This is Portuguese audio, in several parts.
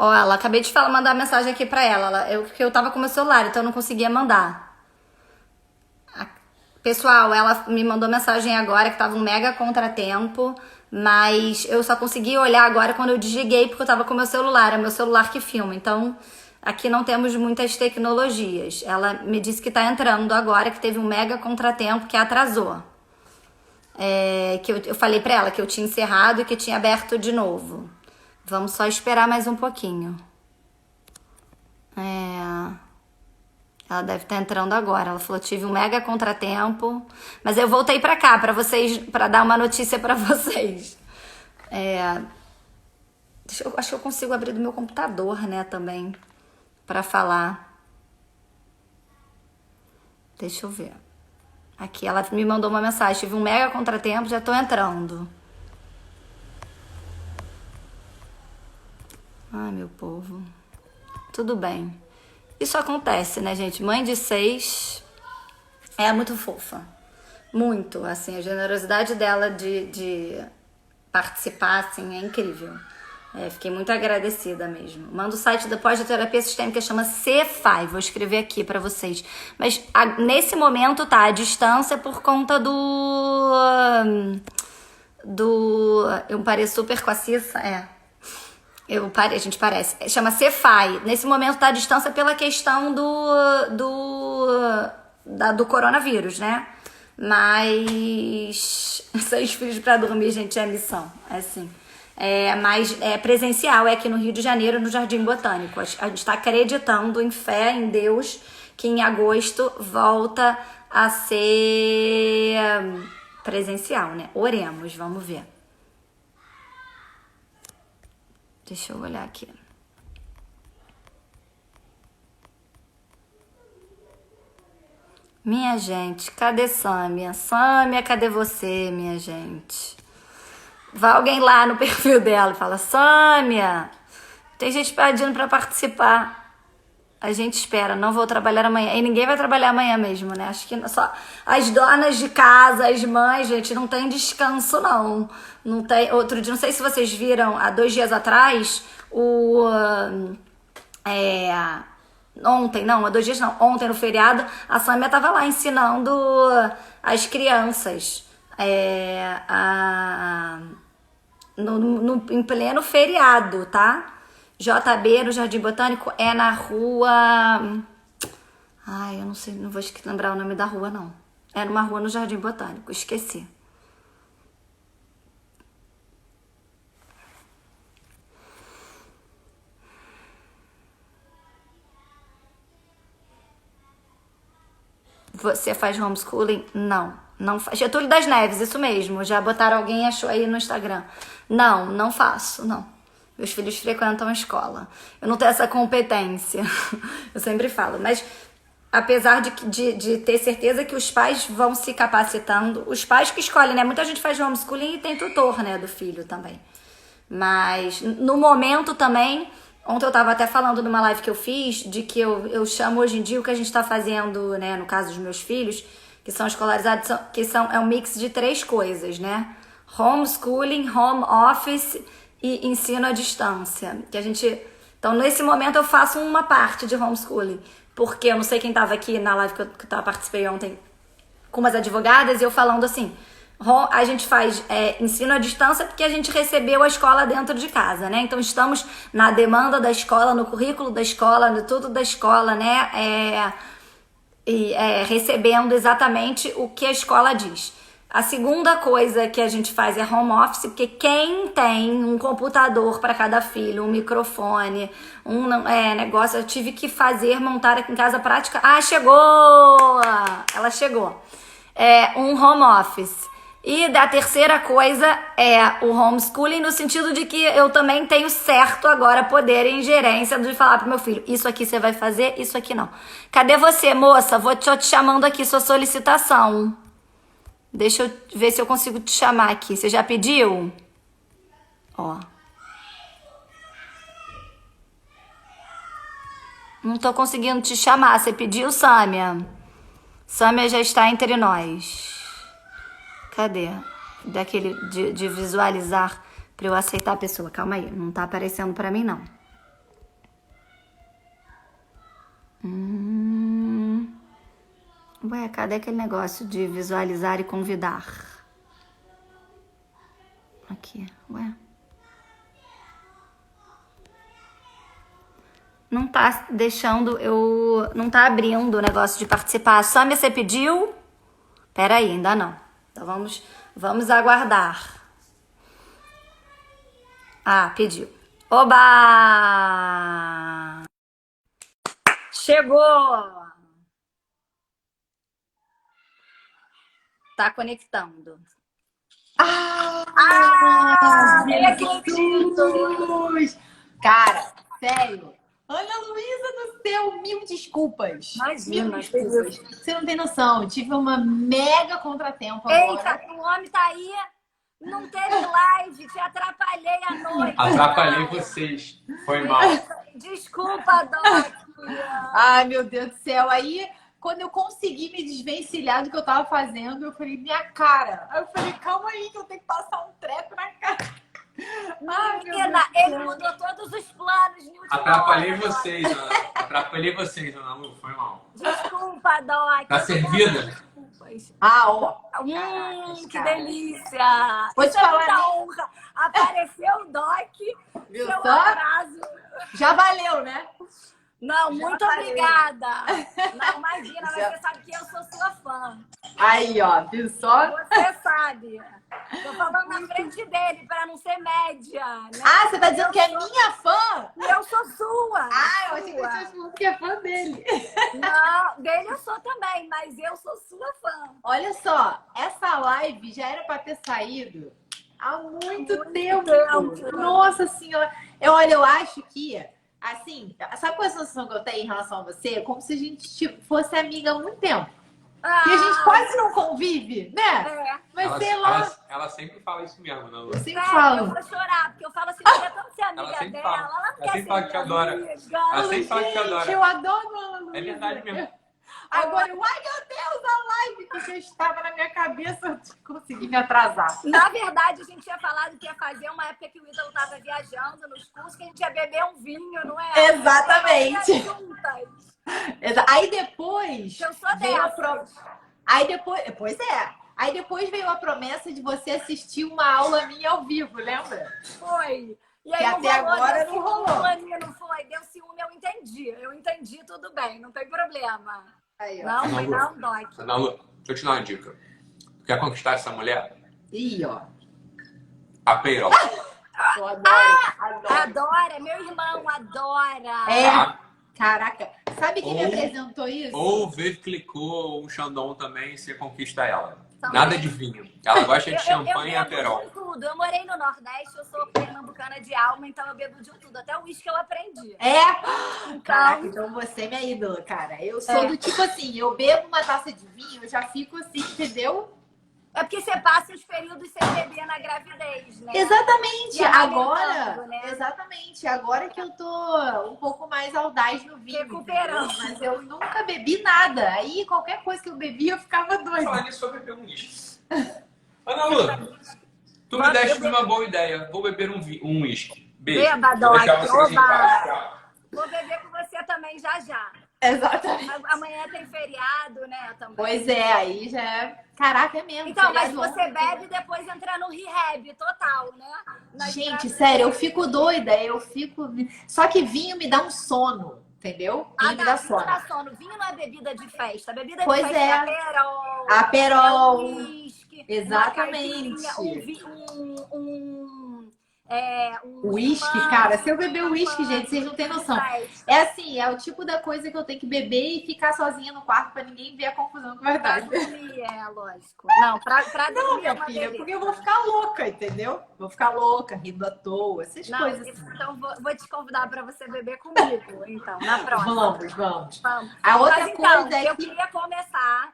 Ó, ela acabei de mandar mensagem aqui pra ela. Porque eu tava com meu celular, então eu não conseguia mandar. Pessoal, ela me mandou mensagem agora que tava um mega contratempo, mas eu só consegui olhar agora quando eu desliguei porque eu tava com meu celular, é meu celular que filma. Então, aqui não temos muitas tecnologias. Ela me disse que tá entrando agora, que teve um mega contratempo que atrasou. Que eu falei pra ela que eu tinha encerrado e que tinha aberto de novo. Vamos só esperar mais um pouquinho. Ela deve estar entrando agora. Ela falou, tive um mega contratempo. Mas eu voltei pra cá pra vocês, pra dar uma notícia pra vocês. Acho que eu consigo abrir do meu computador, né, também. Pra falar. Deixa eu ver. Aqui, ela me mandou uma mensagem. Tive um mega contratempo, já tô entrando. Ai, meu povo. Tudo bem. Isso acontece, né, gente? Mãe de 6 é muito fofa. Muito, assim, a generosidade dela de participar, assim, é incrível. Fiquei muito agradecida mesmo. Manda o site da pós-terapia sistêmica, chama Cefai. Vou escrever aqui pra vocês. Mas nesse momento, tá, a distância por conta eu pareço super com a Cissa, a gente parece. Chama Cefai. Nesse momento tá à distância pela questão do coronavírus, né? Mas 6 filhos pra dormir, gente, é missão. É assim. Mas é presencial, é aqui no Rio de Janeiro, no Jardim Botânico. A gente tá acreditando em fé, em Deus, que em agosto volta a ser presencial, né? Oremos, vamos ver. Deixa eu olhar aqui. Minha gente, cadê Sâmia? Sâmia, cadê você, minha gente? Vai alguém lá no perfil dela e fala, Sâmia, tem gente pedindo pra participar. A gente espera, não vou trabalhar amanhã. E ninguém vai trabalhar amanhã mesmo, né? Acho que só as donas de casa, as mães, gente, não tem descanso, não. Não tem. Outro dia, não sei se vocês viram, há 2 dias atrás, ontem, há 2 dias não, ontem no feriado, a Sâmia tava lá ensinando as crianças. Em pleno feriado, tá? JB no Jardim Botânico é na rua... Ai, eu não sei, não vou lembrar o nome da rua, não. É numa rua no Jardim Botânico, esqueci. Você faz homeschooling? Não, não faz. Getúlio das Neves, isso mesmo. Já botaram alguém, achou aí no Instagram. Não faço, não. Meus filhos frequentam a escola. Eu não tenho essa competência. Eu sempre falo. Mas, apesar de ter certeza que os pais vão se capacitando, os pais que escolhem, né? Muita gente faz homeschooling e tem tutor, né? Do filho também. Mas, no momento também... Ontem eu tava até falando numa live que eu fiz, de que eu chamo hoje em dia o que a gente tá fazendo, né? No caso dos meus filhos, que são escolarizados, é um mix de 3 coisas, né? Homeschooling, home office... e ensino à distância. Então, nesse momento, eu faço uma parte de homeschooling. Porque eu não sei quem estava aqui na live que eu participei ontem com umas advogadas, e eu falando assim, a gente faz ensino à distância porque a gente recebeu a escola dentro de casa, né? Então, estamos na demanda da escola, no currículo da escola, no tudo da escola, né? Recebendo exatamente o que a escola diz. A segunda coisa que a gente faz é home office, porque quem tem um computador para cada filho, um microfone, negócio, eu tive que montar aqui em casa prática. Ah, chegou! Ela chegou. Um home office. E a terceira coisa é o homeschooling, no sentido de que eu também tenho certo agora poder e ingerência de falar pro meu filho, isso aqui você vai fazer, isso aqui não. Cadê você, moça? Tô te chamando aqui, sua solicitação. Deixa eu ver se eu consigo te chamar aqui. Você já pediu? Ó. Não tô conseguindo te chamar. Você pediu, Sâmia? Sâmia já está entre nós. Cadê? Daquele de visualizar pra eu aceitar a pessoa. Calma aí. Não tá aparecendo pra mim, não. Hum... Ué, cadê aquele negócio de visualizar e convidar? Aqui, ué. Não tá deixando eu... Não tá abrindo o negócio de participar. Sâmia, você pediu? Peraí, ainda não. Então vamos aguardar. Ah, pediu. Oba! Chegou! Tá conectando. Nem acredito! Jesus! Cara, sério. Ana Luísa do céu, mil desculpas. Imagina, Mil desculpas. Você não tem noção, eu tive uma mega contratempo Eita, agora. o homem tá aí. Não teve live, te atrapalhei a noite. Atrapalhei vocês. Foi mal. Desculpa, Doc. Ai, meu Deus do céu. Aí, quando eu consegui me desvencilhar do que eu tava fazendo, eu falei, minha cara. Aí eu falei, calma aí, que eu tenho que passar um treco na cara. Ai, meu Menina, Deus do ele céu. mudou todos os planos de última Atrapalhei hora, vocês, Ana. Atrapalhei vocês, Ana Lu. Foi mal. Desculpa, Doc. Tá servida? Desculpas. Ah, ó. Caracas, Que cara. delícia! Vou te Isso é falar, muita né? honra. Apareceu o Doc, Viu seu só? atraso. Já valeu, né? Não, Já muito falei. obrigada. Não, imagina, mas Já. você sabe que eu sou sua fã. Aí, ó, viu só? Você sabe. Tô falando na frente dele, pra não ser média, né? Ah, você tá dizendo que é minha fã? E eu sou sua. Ah, eu achei que Sua. você tinha falado que é fã dele. Não, dele eu sou também, mas eu sou sua fã. Olha só, essa live já era pra ter saído há muito tempo. tempo. Nossa senhora. Olha, eu acho que, assim, sabe qual é a sensação que eu tenho em relação a você? Como se a gente tipo, fosse amiga há muito tempo. E a gente quase não convive, né? É. Mas Ela, sei lá, ela sempre fala isso mesmo, Ana Lu. eu sempre Eu falo. vou chorar, porque eu falo assim, eu queria tanto ser amiga sempre dela. fala. Ela não Ela quer sempre ser fala que te minha adora. amiga. Ela sempre fala que te Gente, adora. eu adoro ela, Luísa. É verdade mesmo. Agora, eu, ai meu Deus, a live que já estava na minha cabeça, eu consegui me atrasar. Na verdade, a gente tinha falado que ia fazer uma época que o Ítalo tava viajando nos cursos, que a gente ia beber um vinho, não é? Exatamente. Ia juntas. Aí depois Eu sou veio a dessas. Aí depois, pois é. Aí depois veio a promessa de você assistir uma aula minha ao vivo, lembra? Foi. E Que aí até não rolou, agora deu não rolou. ciúme, não foi? Deu ciúme, eu entendi. Eu entendi, tudo bem, não tem problema. Aí, ó. Não, foi Ana não, Doc. Ana Lu, deixa eu te dar uma dica. Quer conquistar essa mulher? Ih, ó. A Peirol. Eu adoro. Adora, meu irmão adora. É. Caraca. Sabe quem me Ou- apresentou isso? Ou ver clicou um Xandão também, você conquista ela. Também. Nada de vinho. Ela gosta de champanhe e bebo Aperol. de tudo. Eu morei no Nordeste, eu sou pernambucana de alma, então eu bebo de tudo. Até o uísque eu aprendi. É? Caraca, então você é minha ídola, cara. Eu sou do tipo assim, eu bebo uma taça de vinho, eu já fico assim, entendeu? É porque você passa os períodos sem beber na gravidez, né? Exatamente. E Agora, alimentando, né? exatamente. Agora que eu tô um pouco mais audaz no vinho. Recuperando. Entendeu? Mas eu nunca bebi nada. Aí qualquer coisa que eu bebia, eu ficava doida. Falar nisso, eu beber um uísque. Ana Lu, tu me deste uma boa ideia. Vou beber um uísque. Beijo. Beba, Vou Doc. deixar vocês em Oba. paz. Tchau. Vou beber com você também já já. Exatamente. Amanhã tem feriado, né? Também. Pois é, aí já é. Caraca, é mesmo. Então, mas feriado você ontem. bebe e depois entra no rehab total, né? Gente, gravidez. sério, eu fico doida. Eu fico. Só que vinho me dá um sono, entendeu? Vinho me dá Vinho sono. dá sono. Vinho não é bebida de festa. Bebida Pois de festa é. Aperol. Aperol. Uísque. Exatamente. Um Uísque, champanhe, cara, se eu beber uísque, gente, vocês não têm noção. festa. É assim, é o tipo da coisa que eu tenho que beber e ficar sozinha no quarto pra ninguém ver a confusão que vai Pra dar. dormir, lógico. Não, pra Não, dormir é minha uma filha, beleza. porque eu vou ficar louca, entendeu? Vou ficar louca, rindo à toa, essas Não, coisas assim. então vou te convidar pra você beber comigo, então, na próxima. Vamos. Vamos. A outra Mas, então, coisa é eu que. queria começar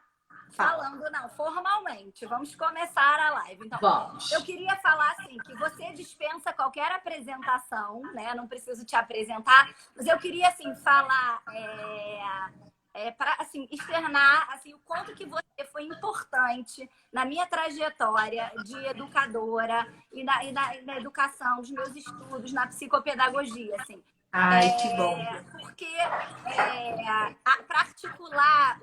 Fala. falando, não, formalmente. Vamos começar a live. Então, Vamos. eu queria falar assim, que você dispensa qualquer apresentação, né? Não preciso te apresentar, mas eu queria, assim, falar, para assim, externar assim, o quanto que você foi importante na minha trajetória de educadora e na educação, dos meus estudos, na psicopedagogia, assim. Ai, que bom. Porque para articular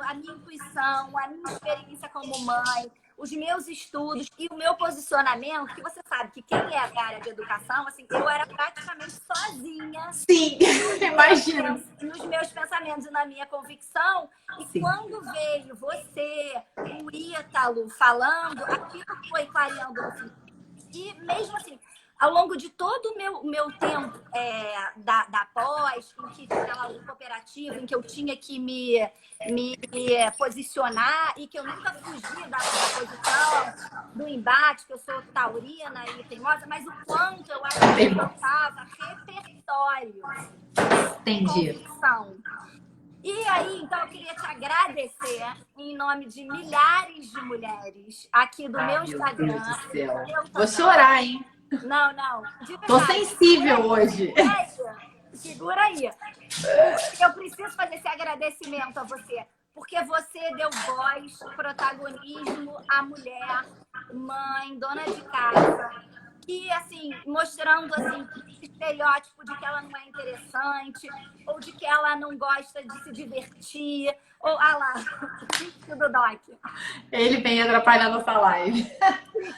a minha intuição, a minha experiência como mãe, os meus estudos e o meu posicionamento, que você sabe que quem é da área de educação, assim, eu era praticamente sozinha. Sim, imagino. Nos meus pensamentos e na minha convicção. E Sim. quando veio você, o Ítalo, falando, aquilo foi clareando assim. E mesmo assim, ao longo de todo o meu tempo da pós, em que tinha lá o cooperativo, em que eu tinha que me posicionar e que eu nunca fugi da posição, do embate, que eu sou taurina e teimosa, mas o quanto eu acho que faltava repertório, Entendi. convicção. E aí, então, eu queria te agradecer em nome de milhares de mulheres aqui do meu Instagram. Meu Deus do céu. Vou chorar, hein? Não, de verdade. Tô sensível hoje. Segura aí. Eu preciso fazer esse agradecimento a você. Porque você deu voz, protagonismo à mulher, mãe, dona de casa. E, assim, mostrando, assim, estereótipo de que ela não é interessante, ou de que ela não gosta de se divertir, ou, lá, do Doc. Ele vem atrapalhar nossa live.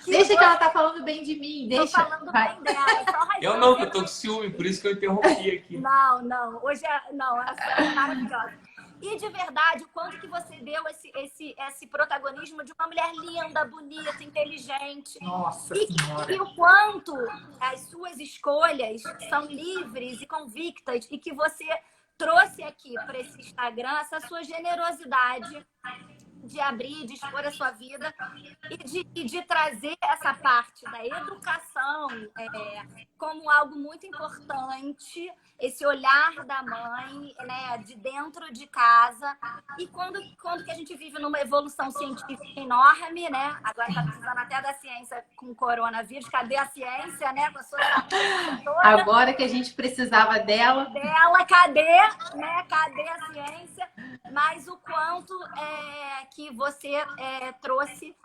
Deixa que ela tá falando bem de mim, deixa. Tô falando bem dela. Eu não, que eu tô com ciúme, por isso que eu interrompi aqui. Não. Hoje essa é maravilhosa. E de verdade, o quanto que você deu esse protagonismo de uma mulher linda, bonita, inteligente. Nossa Senhora. E o quanto as suas escolhas são livres e convictas e que você trouxe aqui para esse Instagram essa sua generosidade de abrir, de expor a sua vida e de trazer essa parte da educação como algo muito importante, esse olhar da mãe, né, de dentro de casa. E quando que a gente vive numa evolução científica enorme, né? Agora está precisando até da ciência com o coronavírus. Cadê a ciência, né? Com a sua toda. Agora que a gente precisava dela. Cadê, né? Cadê a ciência? Mas o quanto que você trouxe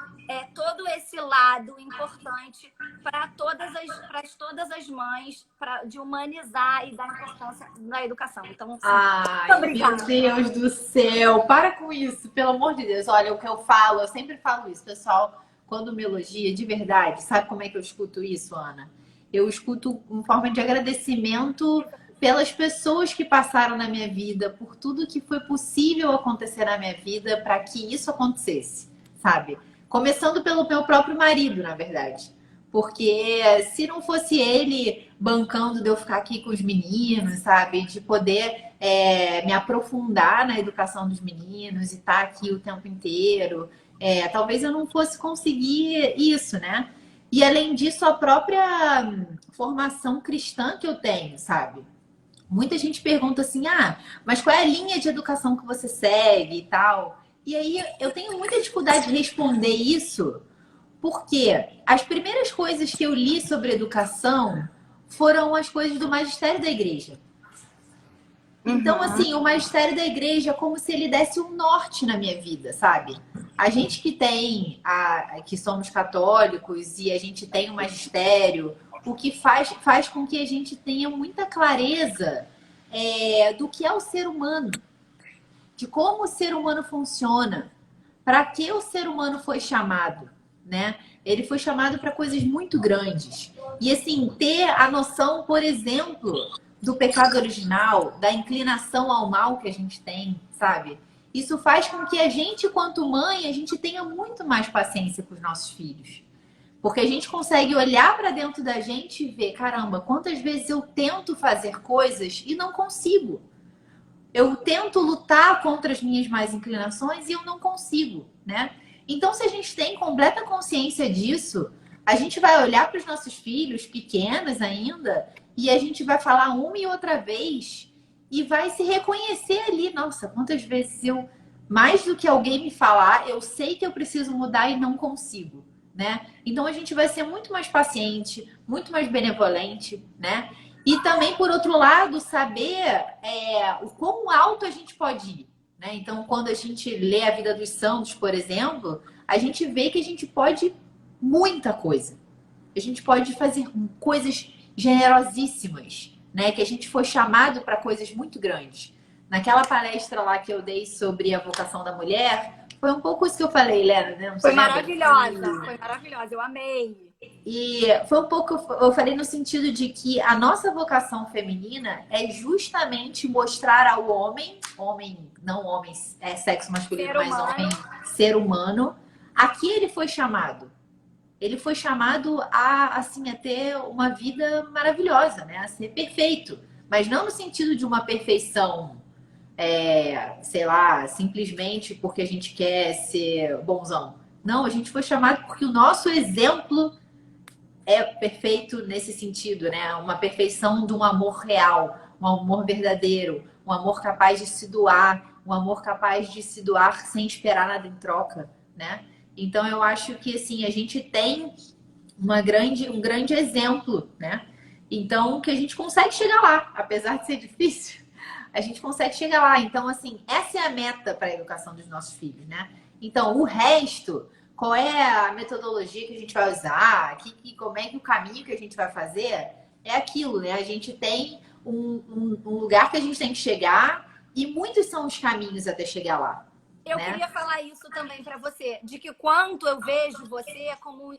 todo esse lado importante para todas as mães, de humanizar e dar importância na educação. Então, assim, ai, muito obrigada. meu Deus do céu, para com isso, pelo amor de Deus. Olha, o que eu falo, eu sempre falo isso, pessoal, quando me elogia, de verdade, sabe como é que eu escuto isso, Ana? Eu escuto em forma de agradecimento pelas pessoas que passaram na minha vida, por tudo que foi possível acontecer na minha vida para que isso acontecesse, sabe? Começando pelo meu próprio marido, na verdade. Porque se não fosse ele bancando de eu ficar aqui com os meninos, sabe? De poder me aprofundar na educação dos meninos e estar aqui o tempo inteiro, talvez eu não fosse conseguir isso, né? E além disso, a própria formação cristã que eu tenho, sabe? Muita gente pergunta assim, mas qual é a linha de educação que você segue e tal? E aí eu tenho muita dificuldade de responder isso, porque as primeiras coisas que eu li sobre educação foram as coisas do magistério da igreja. Então, assim, o magistério da igreja é como se ele desse um norte na minha vida, sabe? A gente que somos católicos e a gente tem o magistério, o que faz com que a gente tenha muita clareza do que é o ser humano, de como o ser humano funciona, para que o ser humano foi chamado, né? Ele foi chamado para coisas muito grandes. E assim, ter a noção, por exemplo, do pecado original, da inclinação ao mal que a gente tem, sabe? Isso faz com que a gente, quanto mãe, a gente tenha muito mais paciência com os nossos filhos. Porque a gente consegue olhar para dentro da gente e ver, caramba, quantas vezes eu tento fazer coisas e não consigo. Eu tento lutar contra as minhas más inclinações e eu não consigo, né? Então, se a gente tem completa consciência disso, a gente vai olhar para os nossos filhos, pequenos ainda, e a gente vai falar uma e outra vez e vai se reconhecer ali. Nossa, quantas vezes mais do que alguém me falar, eu sei que eu preciso mudar e não consigo, né? Então, a gente vai ser muito mais paciente, muito mais benevolente, né? E também, por outro lado, saber o quão alto a gente pode ir, né? Então, quando a gente lê a vida dos santos, por exemplo, a gente vê que a gente pode muita coisa. A gente pode fazer coisas generosíssimas, né? Que a gente foi chamado para coisas muito grandes. Naquela palestra lá que eu dei sobre a vocação da mulher, foi um pouco isso que eu falei, Helena, né? Não Foi sei lembra? maravilhosa, eu amei. E foi um pouco, eu falei no sentido de que a nossa vocação feminina é justamente mostrar ao homem, não homem é sexo masculino, Ser mas humano. homem, ser humano, a que ele foi chamado. Ele foi chamado assim, a ter uma vida maravilhosa, né? A ser perfeito. Mas não no sentido de uma perfeição, sei lá, simplesmente porque a gente quer ser bonzão. Não, a gente foi chamado porque o nosso exemplo é perfeito nesse sentido, né? Uma perfeição de um amor real, um amor verdadeiro, um amor capaz de se doar, um amor capaz de se doar sem esperar nada em troca, né? Então eu acho que assim a gente tem um grande exemplo, né? Então que a gente consegue chegar lá, apesar de ser difícil, a gente consegue chegar lá. Então assim, essa é a meta para a educação dos nossos filhos, né? Então o resto, qual é a metodologia que a gente vai usar, como é que o caminho que a gente vai fazer, é aquilo, né? A gente tem um lugar que a gente tem que chegar e muitos são os caminhos até chegar lá. Eu né? queria falar isso também para você, de que quanto eu vejo você como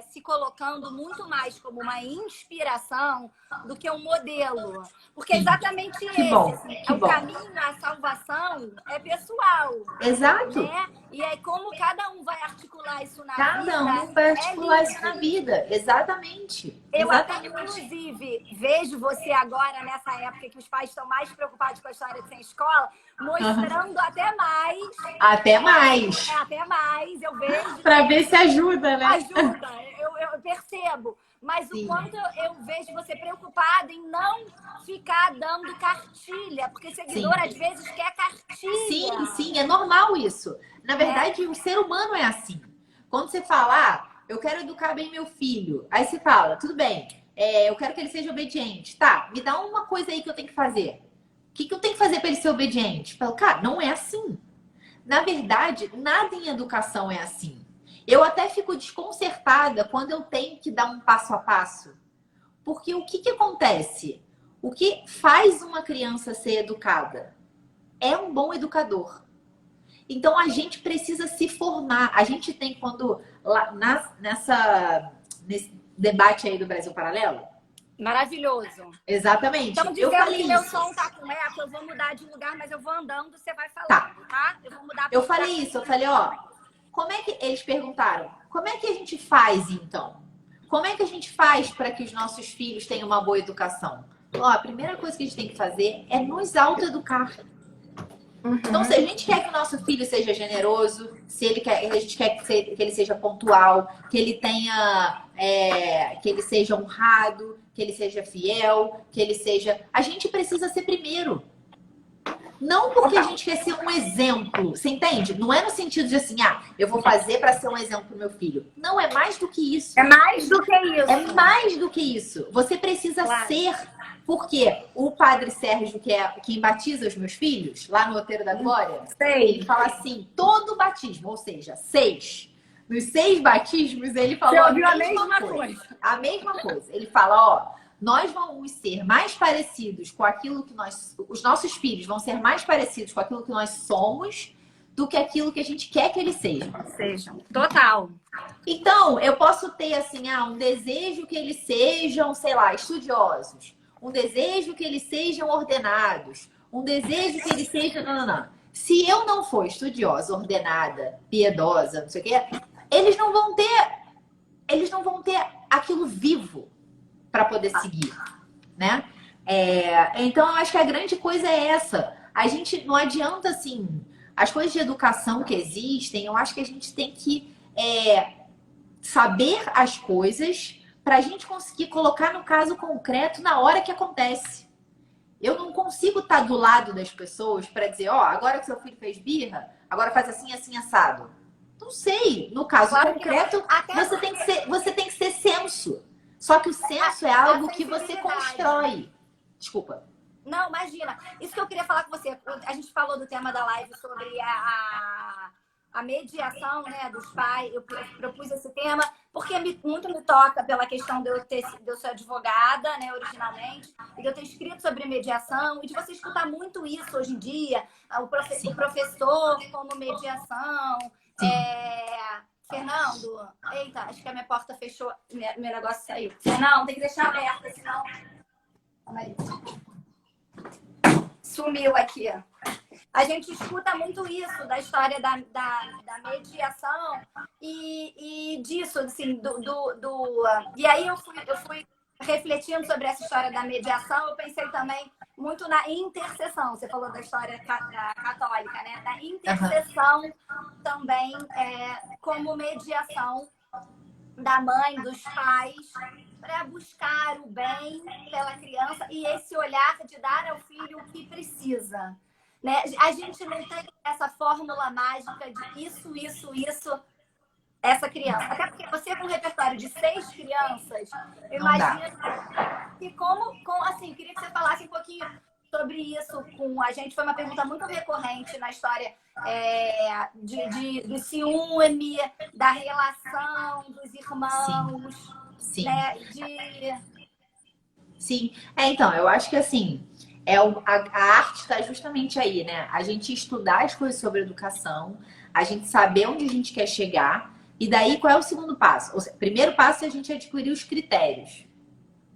se colocando muito mais como uma inspiração do que um modelo. Porque é exatamente Que esse, bom, assim, que o bom. caminho à salvação é pessoal. Exato. Né? E aí, como cada um vai articular isso na Cada vida, um vai articular lindo. isso na vida. Exatamente. Eu até, Exatamente. inclusive, vejo você agora, nessa época que os pais estão mais preocupados com a história de sem escola, mostrando até mais. Até mais. Até mais, eu vejo. Para ver se ajuda, né? Ajuda, eu percebo. Mas Sim. o quanto eu vejo você preocupada em não ficar dando cartilha, porque seguidor Sim. às vezes quer cartilha. Sim, é normal isso. Na verdade, o ser humano é assim. Quando você fala, eu quero educar bem meu filho, aí você fala, tudo bem, eu quero que ele seja obediente. Tá, me dá uma coisa aí que eu tenho que fazer. O que eu tenho que fazer para ele ser obediente? Falo, cara, não é assim. Na verdade, nada em educação é assim. Eu até fico desconcertada quando eu tenho que dar um passo a passo. Porque o que acontece? O que faz uma criança ser educada? É um bom educador. Então a gente precisa se formar. A gente tem quando lá nesse debate aí do Brasil Paralelo. Maravilhoso. Exatamente. Estamos Eu dizendo falei que meu isso. som tá com eco, eu vou mudar de lugar, mas eu vou andando, você vai falando, tá? Eu vou mudar. Eu falei isso, eu falei, ó, como é que eles perguntaram? Como é que a gente faz então? Como é que a gente faz para que os nossos filhos tenham uma boa educação? Ó, a primeira coisa que a gente tem que fazer é nos autoeducar. Então, se a gente quer que o nosso filho seja generoso, se a gente quer que ele seja pontual, que ele tenha, que ele seja honrado, que ele seja fiel, que ele seja, a gente precisa ser primeiro. Não porque a gente quer ser um exemplo, você entende? Não é no sentido de assim, eu vou fazer para ser um exemplo pro meu filho. Não, é mais do que isso. É mais do que isso. É mais do que isso. Você precisa ser. Porque o padre Sérgio, que é quem batiza os meus filhos, lá no Outeiro da Glória, ele fala assim, todo batismo, ou seja, 6. Nos 6 batismos, ele falou a mesma coisa. A mesma coisa. Ele fala, ó, nós vamos ser mais parecidos com aquilo que os nossos filhos vão ser mais parecidos com aquilo que nós somos do que aquilo que a gente quer que eles sejam. Total. Então, eu posso ter, assim, um desejo que eles sejam, sei lá, estudiosos. Um desejo que eles sejam ordenados. Um desejo que eles sejam... Não. Se eu não for estudiosa, ordenada, piedosa, não sei o quê, eles não vão ter aquilo vivo para poder seguir, né? Então, eu acho que a grande coisa é essa. A gente não adianta, assim... As coisas de educação que existem, eu acho que a gente tem que saber as coisas para a gente conseguir colocar no caso concreto na hora que acontece. Eu não consigo estar do lado das pessoas para dizer, agora que seu filho fez birra, agora faz assim, assim, assado. Não sei. No caso concreto, você tem que ser senso. Só que o senso é algo que você constrói. Desculpa. Não, imagina. Isso que eu queria falar com você. A gente falou do tema da live sobre a mediação, né, dos pais. Eu propus esse tema porque muito me toca pela questão de eu ser advogada, né, originalmente, e de eu ter escrito sobre mediação, e de você escutar muito isso hoje em dia, o professor como mediação. Fernando, eita, acho que a minha porta fechou, meu negócio saiu. Não, tem que deixar aberta, senão... Sumiu aqui. A gente escuta muito isso da história da mediação e disso, assim, E aí eu fui refletindo sobre essa história da mediação, eu pensei também muito na intercessão. Você falou da história da católica, né? Da intercessão também como mediação da mãe, dos pais, para buscar o bem pela criança e esse olhar de dar ao filho o que precisa. Né? A gente não tem essa fórmula mágica de isso, essa criança. Até porque você com um repertório de 6 crianças, eu imagino que assim, queria que você falasse um pouquinho sobre isso com a gente. Foi uma pergunta muito recorrente na história do ciúme, da relação dos irmãos. Sim. Né? Sim. Então, eu acho que assim, a arte está justamente aí, né? A gente estudar as coisas sobre educação, a gente saber onde a gente quer chegar, e daí qual é o segundo passo? O primeiro passo é a gente adquirir os critérios.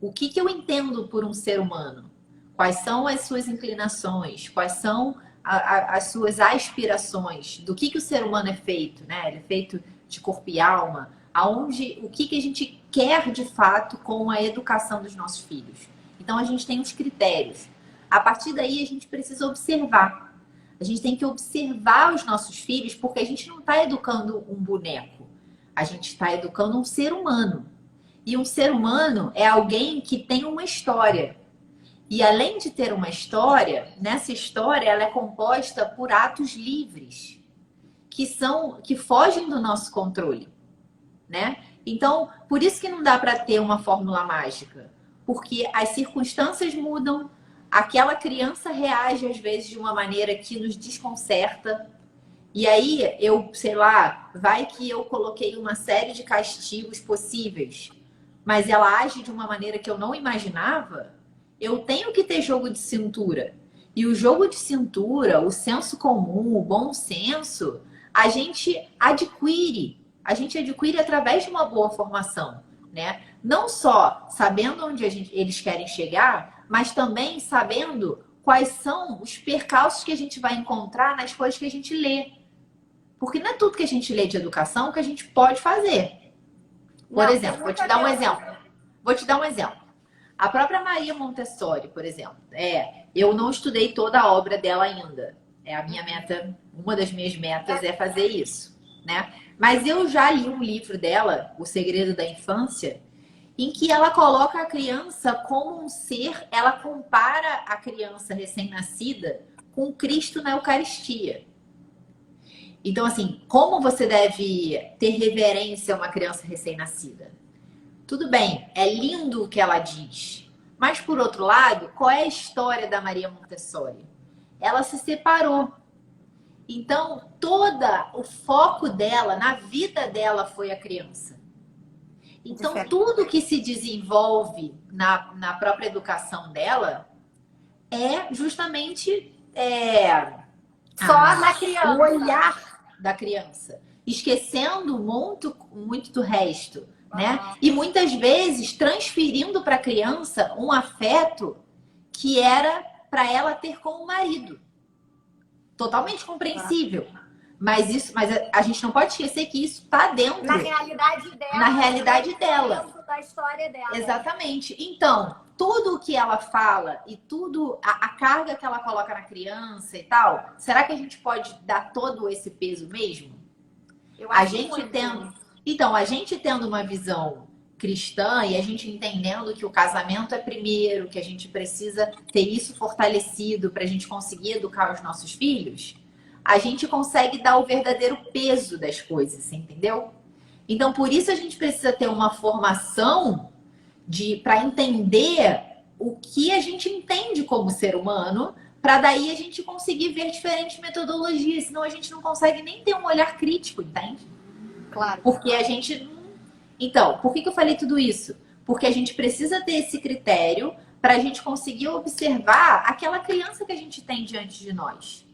O que eu entendo por um ser humano? Quais são as suas inclinações? Quais são as suas aspirações? Do que o ser humano é feito, né? Ele é feito de corpo e alma. O que a gente quer de fato com a educação dos nossos filhos. Então a gente tem os critérios. A partir daí a gente precisa observar. A gente tem que observar os nossos filhos, porque a gente não está educando um boneco. A gente está educando um ser humano. E um ser humano é alguém que tem uma história. E além de ter uma história, nessa história ela é composta por atos livres, que fogem do nosso controle, né? Então, por isso que não dá para ter uma fórmula mágica, porque as circunstâncias mudam, aquela criança reage às vezes de uma maneira que nos desconcerta. E aí, sei lá, vai que eu coloquei uma série de castigos possíveis, mas ela age de uma maneira que eu não imaginava. Eu tenho que ter jogo de cintura. E o jogo de cintura, o senso comum, o bom senso, a gente adquire através de uma boa formação, né? Não só sabendo onde eles querem chegar, mas também sabendo quais são os percalços que a gente vai encontrar nas coisas que a gente lê. Porque não é tudo que a gente lê de educação que a gente pode fazer. Por exemplo, vou te dar um exemplo. A própria Maria Montessori, por exemplo, eu não estudei toda a obra dela ainda. É a minha meta, uma das minhas metas é fazer isso, né? Mas eu já li um livro dela, O Segredo da Infância, em que ela coloca a criança como um ser, ela compara a criança recém-nascida com Cristo na Eucaristia. Então, assim, como você deve ter reverência a uma criança recém-nascida? Tudo bem, é lindo o que ela diz. Mas, por outro lado, qual é a história da Maria Montessori? Ela se separou. Então, todo o foco dela, na vida dela, foi a criança. Então, tudo que se desenvolve na própria educação dela é justamente só na criança. O olhar da criança. Esquecendo muito do resto. Né? E muitas vezes transferindo para a criança um afeto que era para ela ter com o marido. Totalmente compreensível. Mas a gente não pode esquecer que isso está dentro. Na realidade dela. Na realidade dela. Dentro da história dela. Exatamente. Então, tudo o que ela fala e tudo, a carga que ela coloca na criança e tal, será que a gente pode dar todo esse peso mesmo? Eu acho Então, a gente tendo uma visão cristã e a gente entendendo que o casamento é primeiro, que a gente precisa ter isso fortalecido para a gente conseguir educar os nossos filhos, a gente consegue dar o verdadeiro peso das coisas, entendeu? Então, por isso a gente precisa ter uma formação para entender o que a gente entende como ser humano, Para daí a gente conseguir ver diferentes metodologias, senão a gente não consegue nem ter um olhar crítico, entende? Claro. Porque a gente... Então, por que eu falei tudo isso? Porque a gente precisa ter esse critério para a gente conseguir observar aquela criança que a gente tem diante de nós.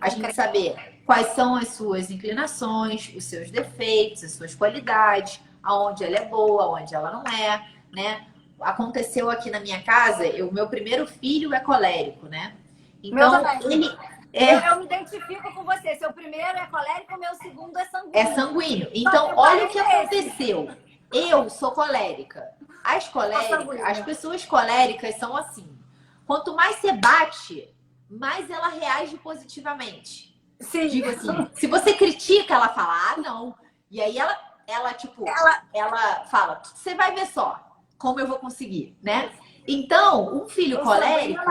A gente saber quais são as suas inclinações, os seus defeitos, as suas qualidades, aonde ela é boa, aonde ela não é, né? Aconteceu aqui na minha casa, o meu primeiro filho é colérico, né? Então, eu me identifico com você. Seu primeiro é colérico, meu segundo é sanguíneo. É sanguíneo. Então, olha o que aconteceu. Eu sou colérica. As pessoas coléricas são assim. Quanto mais você bate, mais ela reage positivamente. Sim. Digo assim, se você critica, ela fala, ah, não. E aí ela fala, você vai ver só como eu vou conseguir, né? Então, um filho colérico...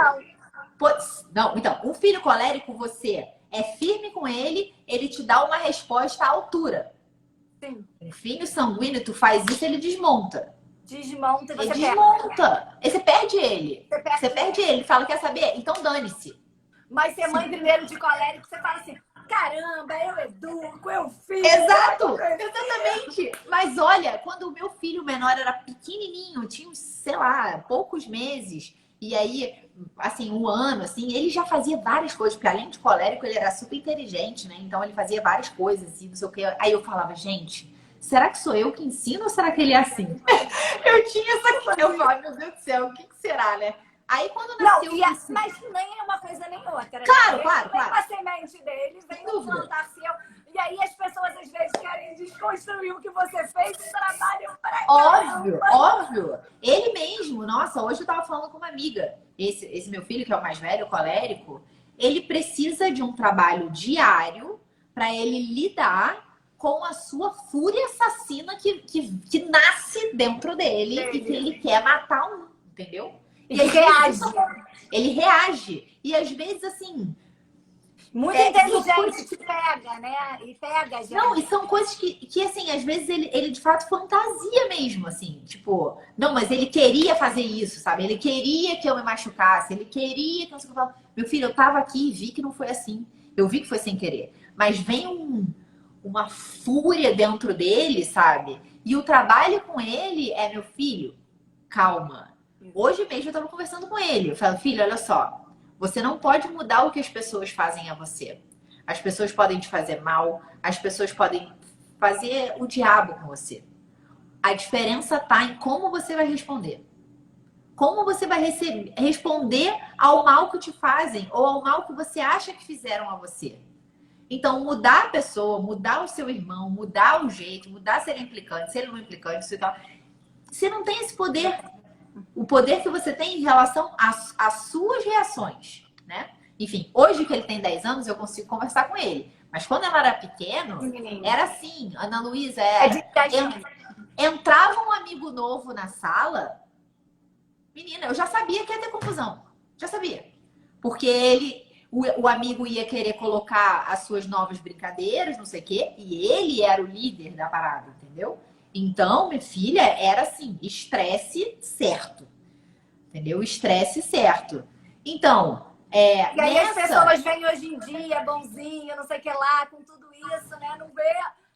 Não, então, um filho colérico, você é firme com ele, ele te dá uma resposta à altura. Sim. Um filho sanguíneo, tu faz isso, ele desmonta. Desmonta e você ele desmonta. E você perde ele. Você perde ele. Fala, quer saber? Então dane-se. Mas ser mãe primeiro de colérico, você fala assim, caramba, eu educo, eu fiz. Exato, exatamente. Mas olha, quando o meu filho menor era pequenininho, tinha, sei lá, poucos meses, e aí, assim, um ano, assim, ele já fazia várias coisas, porque além de colérico, ele era super inteligente, né? Então ele fazia várias coisas e não sei o que. Aí eu falava, gente, será que sou eu que ensino ou será que ele é assim? Eu tinha essa... Eu falava, meu Deus do céu, o que será, né? Aí quando nasceu... Não, mas nem é uma coisa nem outra. Claro, né? claro. Vem a semente dele, vem um plantar seu. E aí as pessoas às vezes querem desconstruir o que você fez e trabalham para óbvio. Ele mesmo, nossa, hoje eu tava falando com uma amiga. Esse meu filho, que é o mais velho, o colérico, ele precisa de um trabalho diário para ele lidar com a sua fúria assassina que nasce dentro dele e que ele quer matar um, entendeu? E ele reage. Ele reage. E às vezes, assim... Muito inteligente, que pega, né? E pega, já. Não, e são coisas que assim, às vezes ele de fato fantasia mesmo, assim. Tipo, não, mas ele queria fazer isso, sabe? Ele queria que eu me machucasse. Ele queria que eu... Meu filho, eu tava aqui e vi que não foi assim. Eu vi que foi sem querer. Mas vem uma fúria dentro dele, sabe? E o trabalho com ele é, meu filho, calma. Hoje mesmo eu tava conversando com ele. Eu falo, filho, olha só. Você não pode mudar o que as pessoas fazem a você. As pessoas podem te fazer mal. As pessoas podem fazer o diabo com você. A diferença tá em como você vai responder. Como você vai responder ao mal que te fazem ou ao mal que você acha que fizeram a você. Então, mudar a pessoa, mudar o seu irmão, mudar o jeito, mudar se ele é implicante, se ele não é implicante, se tal. Você não tem esse poder. O poder que você tem em relação às suas reações, né? Enfim, hoje que ele tem 10 anos, eu consigo conversar com ele. Mas quando ela era pequeno, era assim. Ana Luísa, entrava um amigo novo na sala, menina, eu já sabia que ia ter confusão. Já sabia. Porque o amigo ia querer colocar as suas novas brincadeiras, não sei o quê, e ele era o líder da parada, entendeu? Então, minha filha, era assim, estresse certo. Entendeu? Estresse certo. Então, E aí as pessoas vêm hoje em dia, bonzinho, não sei o que lá, com tudo isso, né? Não vê...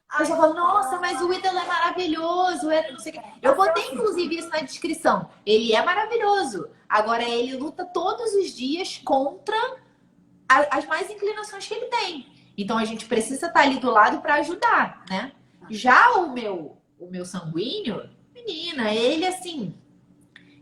Aí você fala, nossa, mas o Ítalo é maravilhoso. Não sei o que. Eu botei, inclusive, isso na descrição. Ele é maravilhoso. Agora, ele luta todos os dias contra as mais inclinações que ele tem. Então, a gente precisa estar ali do lado para ajudar, né? Já o meu sanguíneo, menina, ele assim,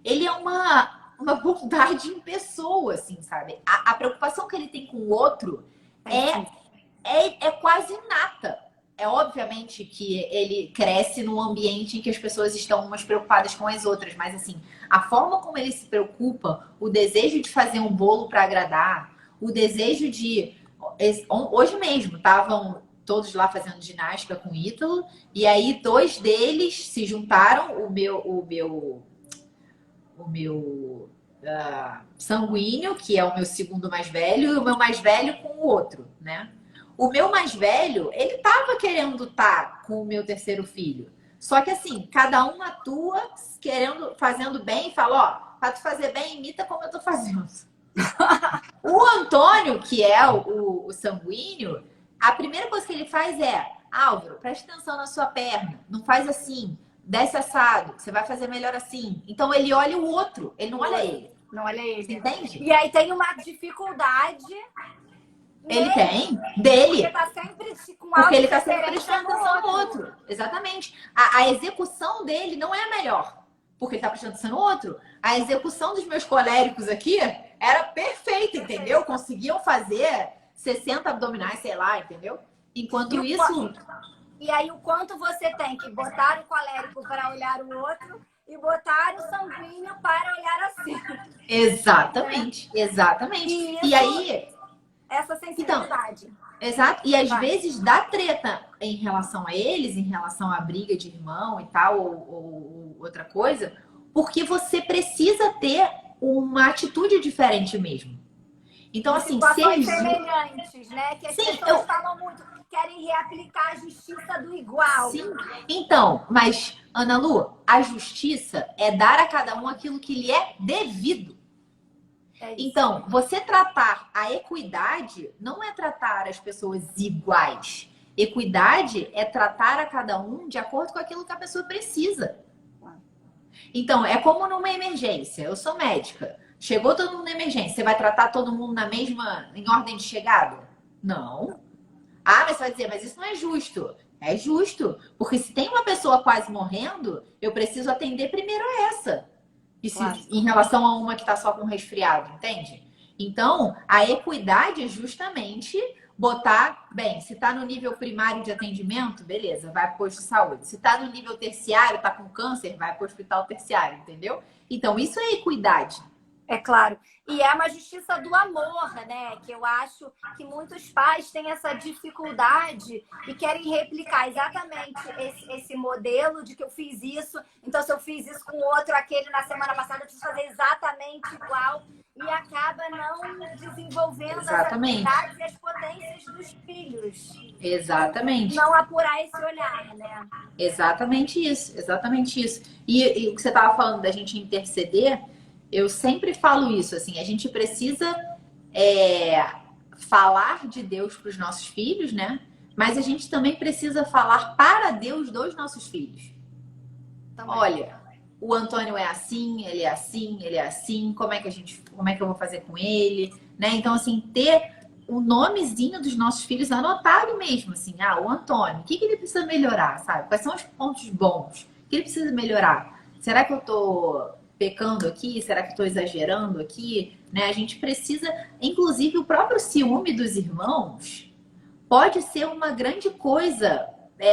ele é uma bondade em pessoa, assim, sabe? A preocupação que ele tem com o outro é quase inata. É obviamente que ele cresce num ambiente em que as pessoas estão umas preocupadas com as outras, mas assim, a forma como ele se preocupa, o desejo de fazer um bolo para agradar, o desejo de... Hoje mesmo, estavam todos lá fazendo ginástica com o Ítalo, e aí 2 deles se juntaram, o meu sanguíneo, que é o meu segundo mais velho, e o meu mais velho com o outro, né? O meu mais velho, ele tava querendo estar com o meu terceiro filho. Só que assim, cada um atua fazendo bem e fala, ó, pra tu fazer bem, imita como eu tô fazendo. O Antônio, que é o sanguíneo, a primeira coisa que ele faz é: Álvaro, preste atenção na sua perna, não faz assim, desce assado, você vai fazer melhor assim. Então ele olha o outro, ele não olha ele. Não olha Você ele. entende? E aí tem uma dificuldade Ele nele, tem, dele. porque tá sempre com Porque ele está sempre autorreferência prestando atenção no outro. Exatamente. A execução dele não é a melhor, porque ele está prestando atenção no outro. A execução dos meus coléricos aqui era perfeita, entendeu? Conseguiam fazer 60 abdominais, sei lá, entendeu? Enquanto isso... E aí o quanto você tem que botar o colérico para olhar o outro e botar o sanguíneo para olhar assim. Exatamente, exatamente. E aí... Essa sensibilidade. Então, exato. E às vezes dá treta em relação a eles, em relação à briga de irmão e tal, ou outra coisa, porque você precisa ter uma atitude diferente mesmo. Então, assim, situações semelhantes, né? Que as pessoas falam muito, querem reaplicar a justiça do igual. Sim. Então, mas, Ana Lu, a justiça é dar a cada um aquilo que lhe é devido. Então, você tratar a equidade não é tratar as pessoas iguais. Equidade é tratar a cada um de acordo com aquilo que a pessoa precisa. Então, é como numa emergência. Eu sou médica. Chegou todo mundo na emergência. Você vai tratar todo mundo em ordem de chegada? Não. Ah, mas você vai dizer, mas isso não é justo. É justo. Porque se tem uma pessoa quase morrendo, eu preciso atender primeiro essa. Em relação a uma que está só com resfriado, entende? Então, a equidade é justamente botar, bem, se está no nível primário de atendimento, beleza, vai para o posto de saúde. Se está no nível terciário, está com câncer, vai para o hospital terciário, entendeu? Então, isso é equidade. É claro. E é uma justiça do amor, né? Que eu acho que muitos pais têm essa dificuldade e querem replicar exatamente esse modelo de que eu fiz isso, então se eu fiz isso com outro, aquele na semana passada, eu preciso fazer exatamente igual. E acaba não desenvolvendo as habilidades e as potências dos filhos. Exatamente. Não apurar esse olhar, né? Exatamente isso, exatamente isso. E o que você estava falando da gente interceder, eu sempre falo isso, assim, a gente precisa falar de Deus para os nossos filhos, né? Mas a gente também precisa falar para Deus dos nossos filhos. Também. Olha, o Antônio é assim, ele é assim, ele é assim, como é que eu vou fazer com ele, né? Então, assim, ter o nomezinho dos nossos filhos anotado mesmo, assim, o Antônio, o que ele precisa melhorar, sabe? Quais são os pontos bons? O que ele precisa melhorar? Será que eu tô pecando aqui? Será que estou exagerando aqui? Né? A gente precisa, inclusive o próprio ciúme dos irmãos pode ser uma grande coisa,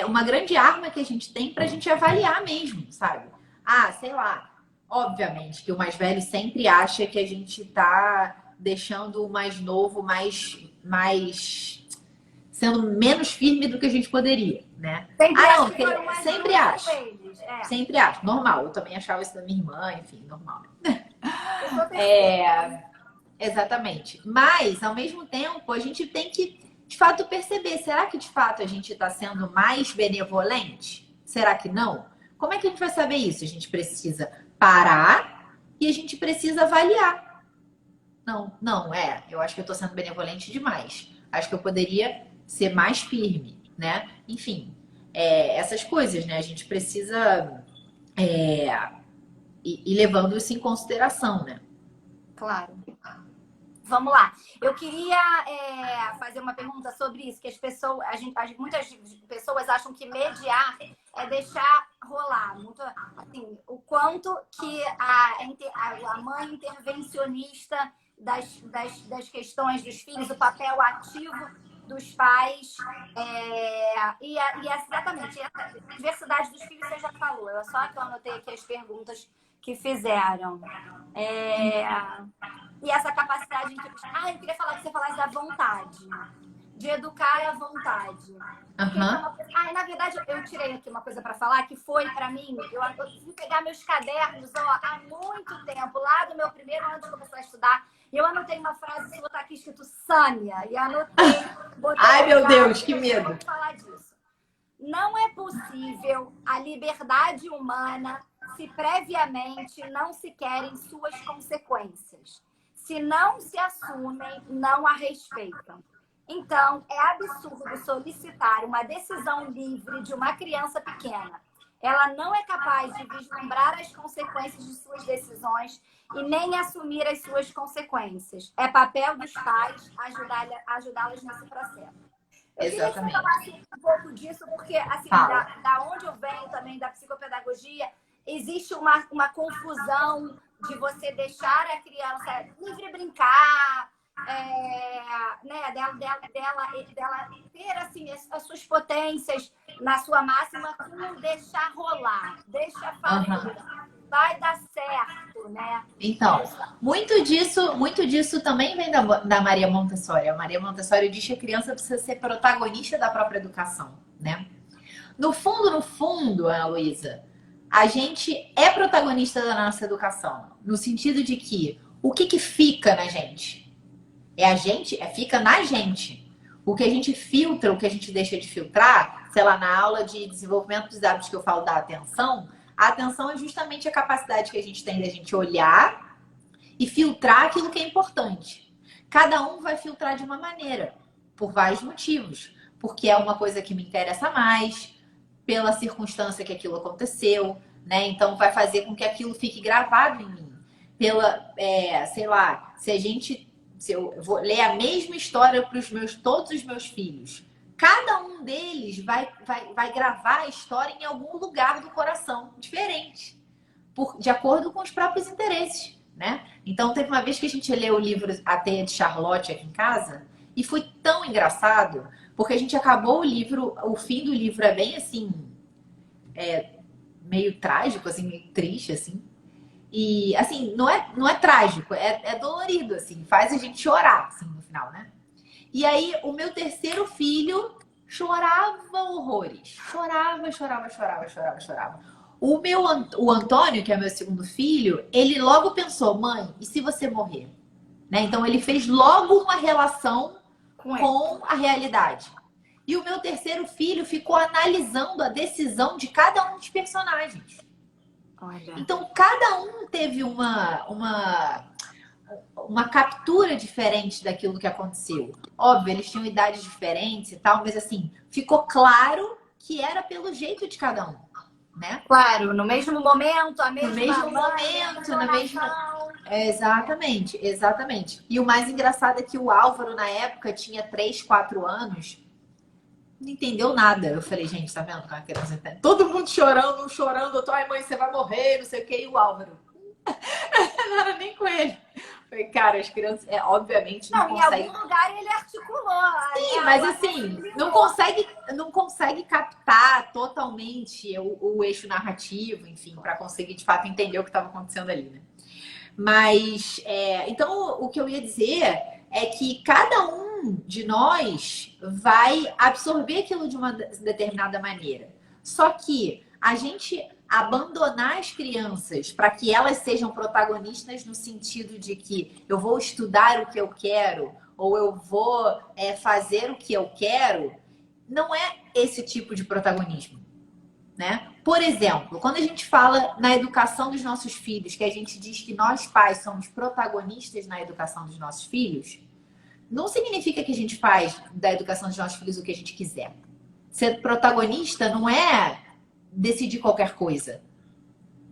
uma grande arma que a gente tem para a gente avaliar mesmo, sabe? Sei lá, obviamente que o mais velho sempre acha que a gente tá deixando o mais novo sendo menos firme do que a gente poderia, né? Sempre acho. Sempre acho. Normal. Eu também achava isso da minha irmã, enfim, normal. Exatamente. Mas, ao mesmo tempo, a gente tem que, de fato, perceber. Será que, de fato, a gente está sendo mais benevolente? Será que não? Como é que a gente vai saber isso? A gente precisa parar e a gente precisa avaliar. Eu acho que eu estou sendo benevolente demais. Acho que eu poderia ser mais firme, né? Enfim, essas coisas, né? A gente precisa ir levando isso em consideração, né? Claro. Vamos lá. Eu queria fazer uma pergunta sobre isso, que muitas pessoas acham que mediar é deixar rolar. Muito, assim, o quanto que a mãe intervencionista das questões dos filhos, o papel ativo dos pais, exatamente, a diversidade dos filhos você já falou. Eu só que eu anotei aqui as perguntas que fizeram. E essa capacidade... eu queria falar que você falasse da vontade. De educar a vontade. Na verdade, eu tirei aqui uma coisa para falar, que foi para mim... Eu fui pegar meus cadernos há muito tempo, lá do meu primeiro ano de começar a estudar, e eu anotei uma frase sua, tá aqui escrito Sânia, e anotei... Ai, meu Deus, que medo! Vamos falar disso. Não é possível a liberdade humana se previamente não se querem suas consequências. Se Se não se assumem, não a respeitam. Então, é absurdo solicitar uma decisão livre de uma criança pequena. Ela não é capaz de vislumbrar as consequências de suas decisões e nem assumir as suas consequências. É papel dos pais ajudá-las nesse processo. Eu queria que você falasse um pouco disso, porque, assim, da onde eu venho também, da psicopedagogia, existe uma confusão de você deixar a criança livre brincar, né, dela ter assim, as suas potências na sua máxima, com deixar rolar, deixa fazer, vai dar certo, né? Então, muito disso também vem da Maria Montessori. A Maria Montessori diz que a criança precisa ser protagonista da própria educação, né? No fundo, Ana Luísa, a gente é protagonista da nossa educação, no sentido de que o que fica na gente? Fica na gente. O que a gente filtra, o que a gente deixa de filtrar, sei lá, na aula de desenvolvimento dos hábitos que eu falo da atenção, a atenção é justamente a capacidade que a gente tem de a gente olhar e filtrar aquilo que é importante. Cada um vai filtrar de uma maneira, por vários motivos. Porque é uma coisa que me interessa mais, pela circunstância que aquilo aconteceu, né? Então vai fazer com que aquilo fique gravado em mim. Sei lá, se eu vou ler a mesma história para todos os meus filhos, cada um deles vai gravar a história em algum lugar do coração diferente, de acordo com os próprios interesses, né? Então teve uma vez que a gente leu o livro A Teia de Charlotte aqui em casa e foi tão engraçado, porque a gente acabou o livro, o fim do livro é bem assim, meio trágico, assim, meio triste, assim. E, assim, não é trágico, é dolorido, assim, faz a gente chorar, assim, no final, né? E aí, o meu terceiro filho chorava horrores. Chorava. O Antônio, que é meu segundo filho, ele logo pensou, mãe, e se você morrer? Né? Então, ele fez logo uma relação com a realidade. E o meu terceiro filho ficou analisando a decisão de cada um dos personagens. Olha. Então, cada um teve uma captura diferente daquilo que aconteceu. Óbvio, eles tinham idades diferentes e tal, mas assim, ficou claro que era pelo jeito de cada um, né? Claro, no mesmo momento, na mesma... Exatamente. E o mais engraçado é que o Álvaro, na época, tinha 3, 4 anos, não entendeu nada. Eu falei, gente, tá vendo como a criança tá? Todo mundo chorando. Ai, mãe, você vai morrer, não sei o que. E o Álvaro? Não era nem com ele. Falei, cara, as crianças, obviamente, não conseguem. Em algum lugar ele articulou. Sim, mas assim, não consegue captar totalmente o eixo narrativo, enfim, para conseguir, de fato, entender o que estava acontecendo ali, né? Mas, então, o que eu ia dizer é que cada um de nós vai absorver aquilo de uma determinada maneira. Só que a gente abandonar as crianças para que elas sejam protagonistas no sentido de que eu vou estudar o que eu quero ou eu vou fazer o que eu quero, não é esse tipo de protagonismo, né? Por exemplo, quando a gente fala na educação dos nossos filhos, que a gente diz que nós pais somos protagonistas na educação dos nossos filhos, não significa que a gente faz da educação dos nossos filhos o que a gente quiser. Ser protagonista não é decidir qualquer coisa,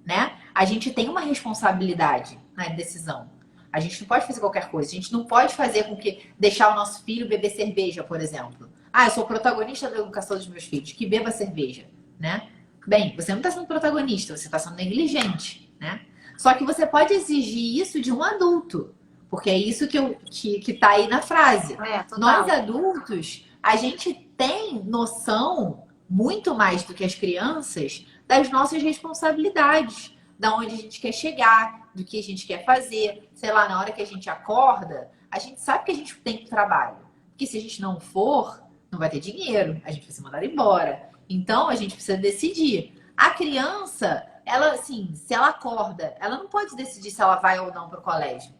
né? A gente tem uma responsabilidade na decisão. A gente não pode fazer qualquer coisa. A gente não pode fazer com que deixar o nosso filho beber cerveja, por exemplo. Eu sou protagonista da educação dos meus filhos, que beba cerveja, né? Bem, você não está sendo protagonista, você está sendo negligente, né? Só que você pode exigir isso de um adulto, porque é isso que tá aí na frase. Nós adultos, a gente tem noção muito mais do que as crianças das nossas responsabilidades, da onde a gente quer chegar, do que a gente quer fazer. Sei lá, na hora que a gente acorda, a gente sabe que a gente tem trabalho. Porque se a gente não for, não vai ter dinheiro, a gente vai ser mandado embora. Então, a gente precisa decidir. A criança, ela, assim, se ela acorda, ela não pode decidir se ela vai ou não para o colégio.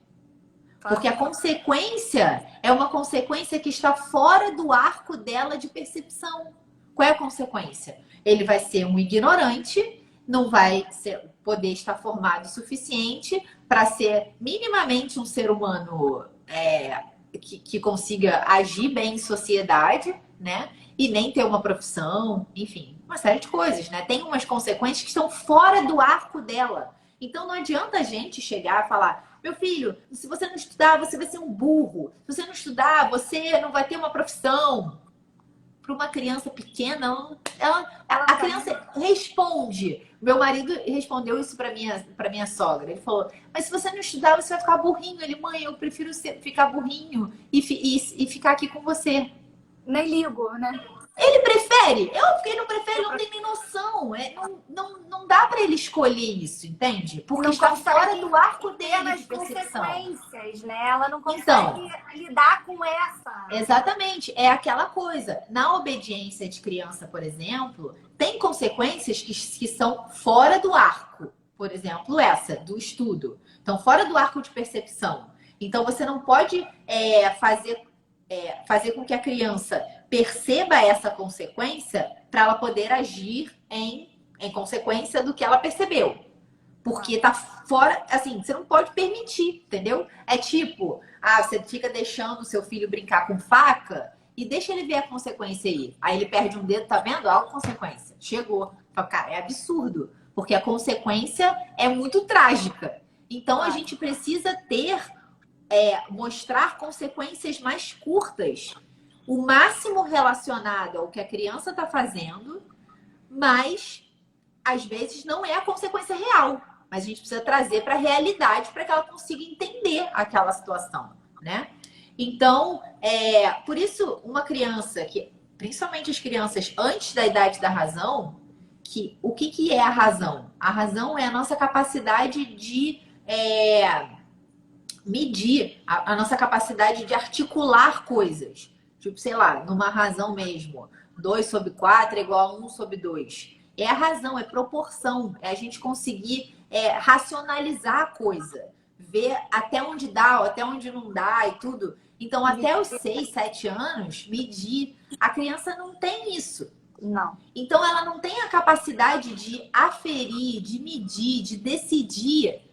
Porque a consequência é uma consequência que está fora do arco dela de percepção. Qual é a consequência? Ele vai ser um ignorante não vai poder estar formado o suficiente para ser minimamente um ser humano que consiga agir bem em sociedade, né? E nem ter uma profissão, enfim, uma série de coisas, né? Tem umas consequências que estão fora do arco dela. Então não adianta a gente chegar e falar: meu filho, se você não estudar, você vai ser um burro. Se você não estudar, você não vai ter uma profissão. Para uma criança pequena, a criança responde. Meu marido respondeu isso para minha sogra. Ele falou: mas se você não estudar, você vai ficar burrinho. Ele: mãe, eu prefiro ficar burrinho e ficar aqui com você. Nem ligo, né? Ele prefere? Ele não prefere, não tem nem noção. Não dá para ele escolher isso, entende? Porque Não está consegue fora do arco dele Pelas de percepção. consequências, né? Ela não consegue Então, lidar com essa. exatamente, é aquela coisa. Na obediência de criança, por exemplo, tem consequências que são fora do arco. Por exemplo, essa, do estudo. Então, fora do arco de percepção. Então, você não pode fazer com que a criança perceba essa consequência para ela poder agir em consequência do que ela percebeu. Porque tá fora, assim, você não pode permitir, entendeu? É tipo, você fica deixando o seu filho brincar com faca e deixa ele ver a consequência aí. Aí ele perde um dedo, tá vendo? Olha a consequência. Chegou. Fala: cara, é absurdo. Porque a consequência é muito trágica. Então a gente precisa mostrar consequências mais curtas. O máximo relacionado ao que a criança está fazendo, mas às vezes não é a consequência real. Mas a gente precisa trazer para a realidade para que ela consiga entender aquela situação, né? Então, por isso, uma criança principalmente as crianças antes da idade da razão, o que é a razão? A razão é a nossa capacidade de medir, a nossa capacidade de articular coisas. Tipo, sei lá, numa razão mesmo. 2/4 é igual a 1/2. É a razão, é proporção. É a gente conseguir racionalizar a coisa. Ver até onde dá, até onde não dá e tudo. Então, até os 6, 7 anos, medir. A criança não tem isso. Não. Então, ela não tem a capacidade de aferir, de medir, de decidir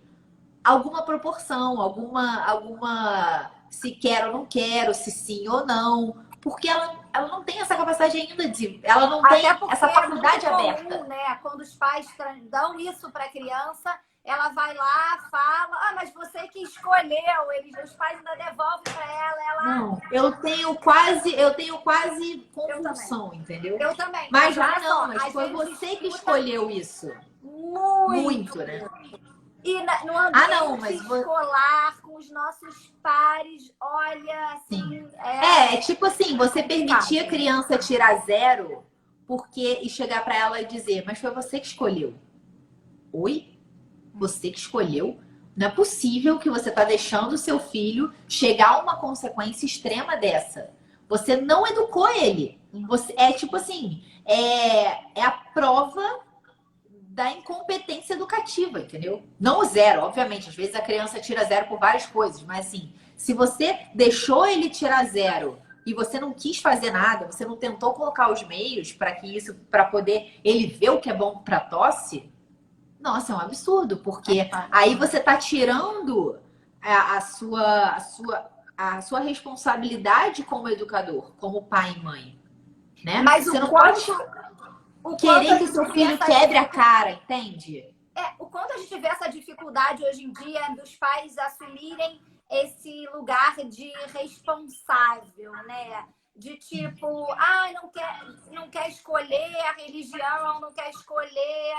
alguma proporção, alguma se quero ou não quero, se sim ou não. Porque ela não tem essa capacidade ainda ela não tem essa faculdade é muito aberta. comum, né? Quando os pais dão isso para a criança, ela vai lá, fala: mas você que escolheu. Os pais ainda devolvem para ela. Não, eu tenho quase compulsão, entendeu? Eu também. Mas olha foi você que escolheu isso. Muito, né? E no ambiente mas escolar, com os nossos pares, olha, assim... Sim. Tipo assim, você permitir a criança tirar 0 e chegar para ela e dizer: mas foi você que escolheu. Oi? Você que escolheu? Não é possível que você tá deixando o seu filho chegar a uma consequência extrema dessa. Você não educou ele. Tipo assim, é a prova da incompetência educativa, entendeu? Não o 0, obviamente. Às vezes a criança tira 0 por várias coisas, mas assim, se você deixou ele tirar 0 e você não quis fazer nada, você não tentou colocar os meios para poder ele ver o que é bom para tosse, nossa, é um absurdo, porque aí você tá tirando a sua responsabilidade como educador, como pai e mãe, né? Mas você não pode querer que o seu filho quebre a cara, entende? O quanto a gente vê essa dificuldade hoje em dia dos pais assumirem esse lugar de responsável, né? De tipo, não quer escolher a religião, não quer escolher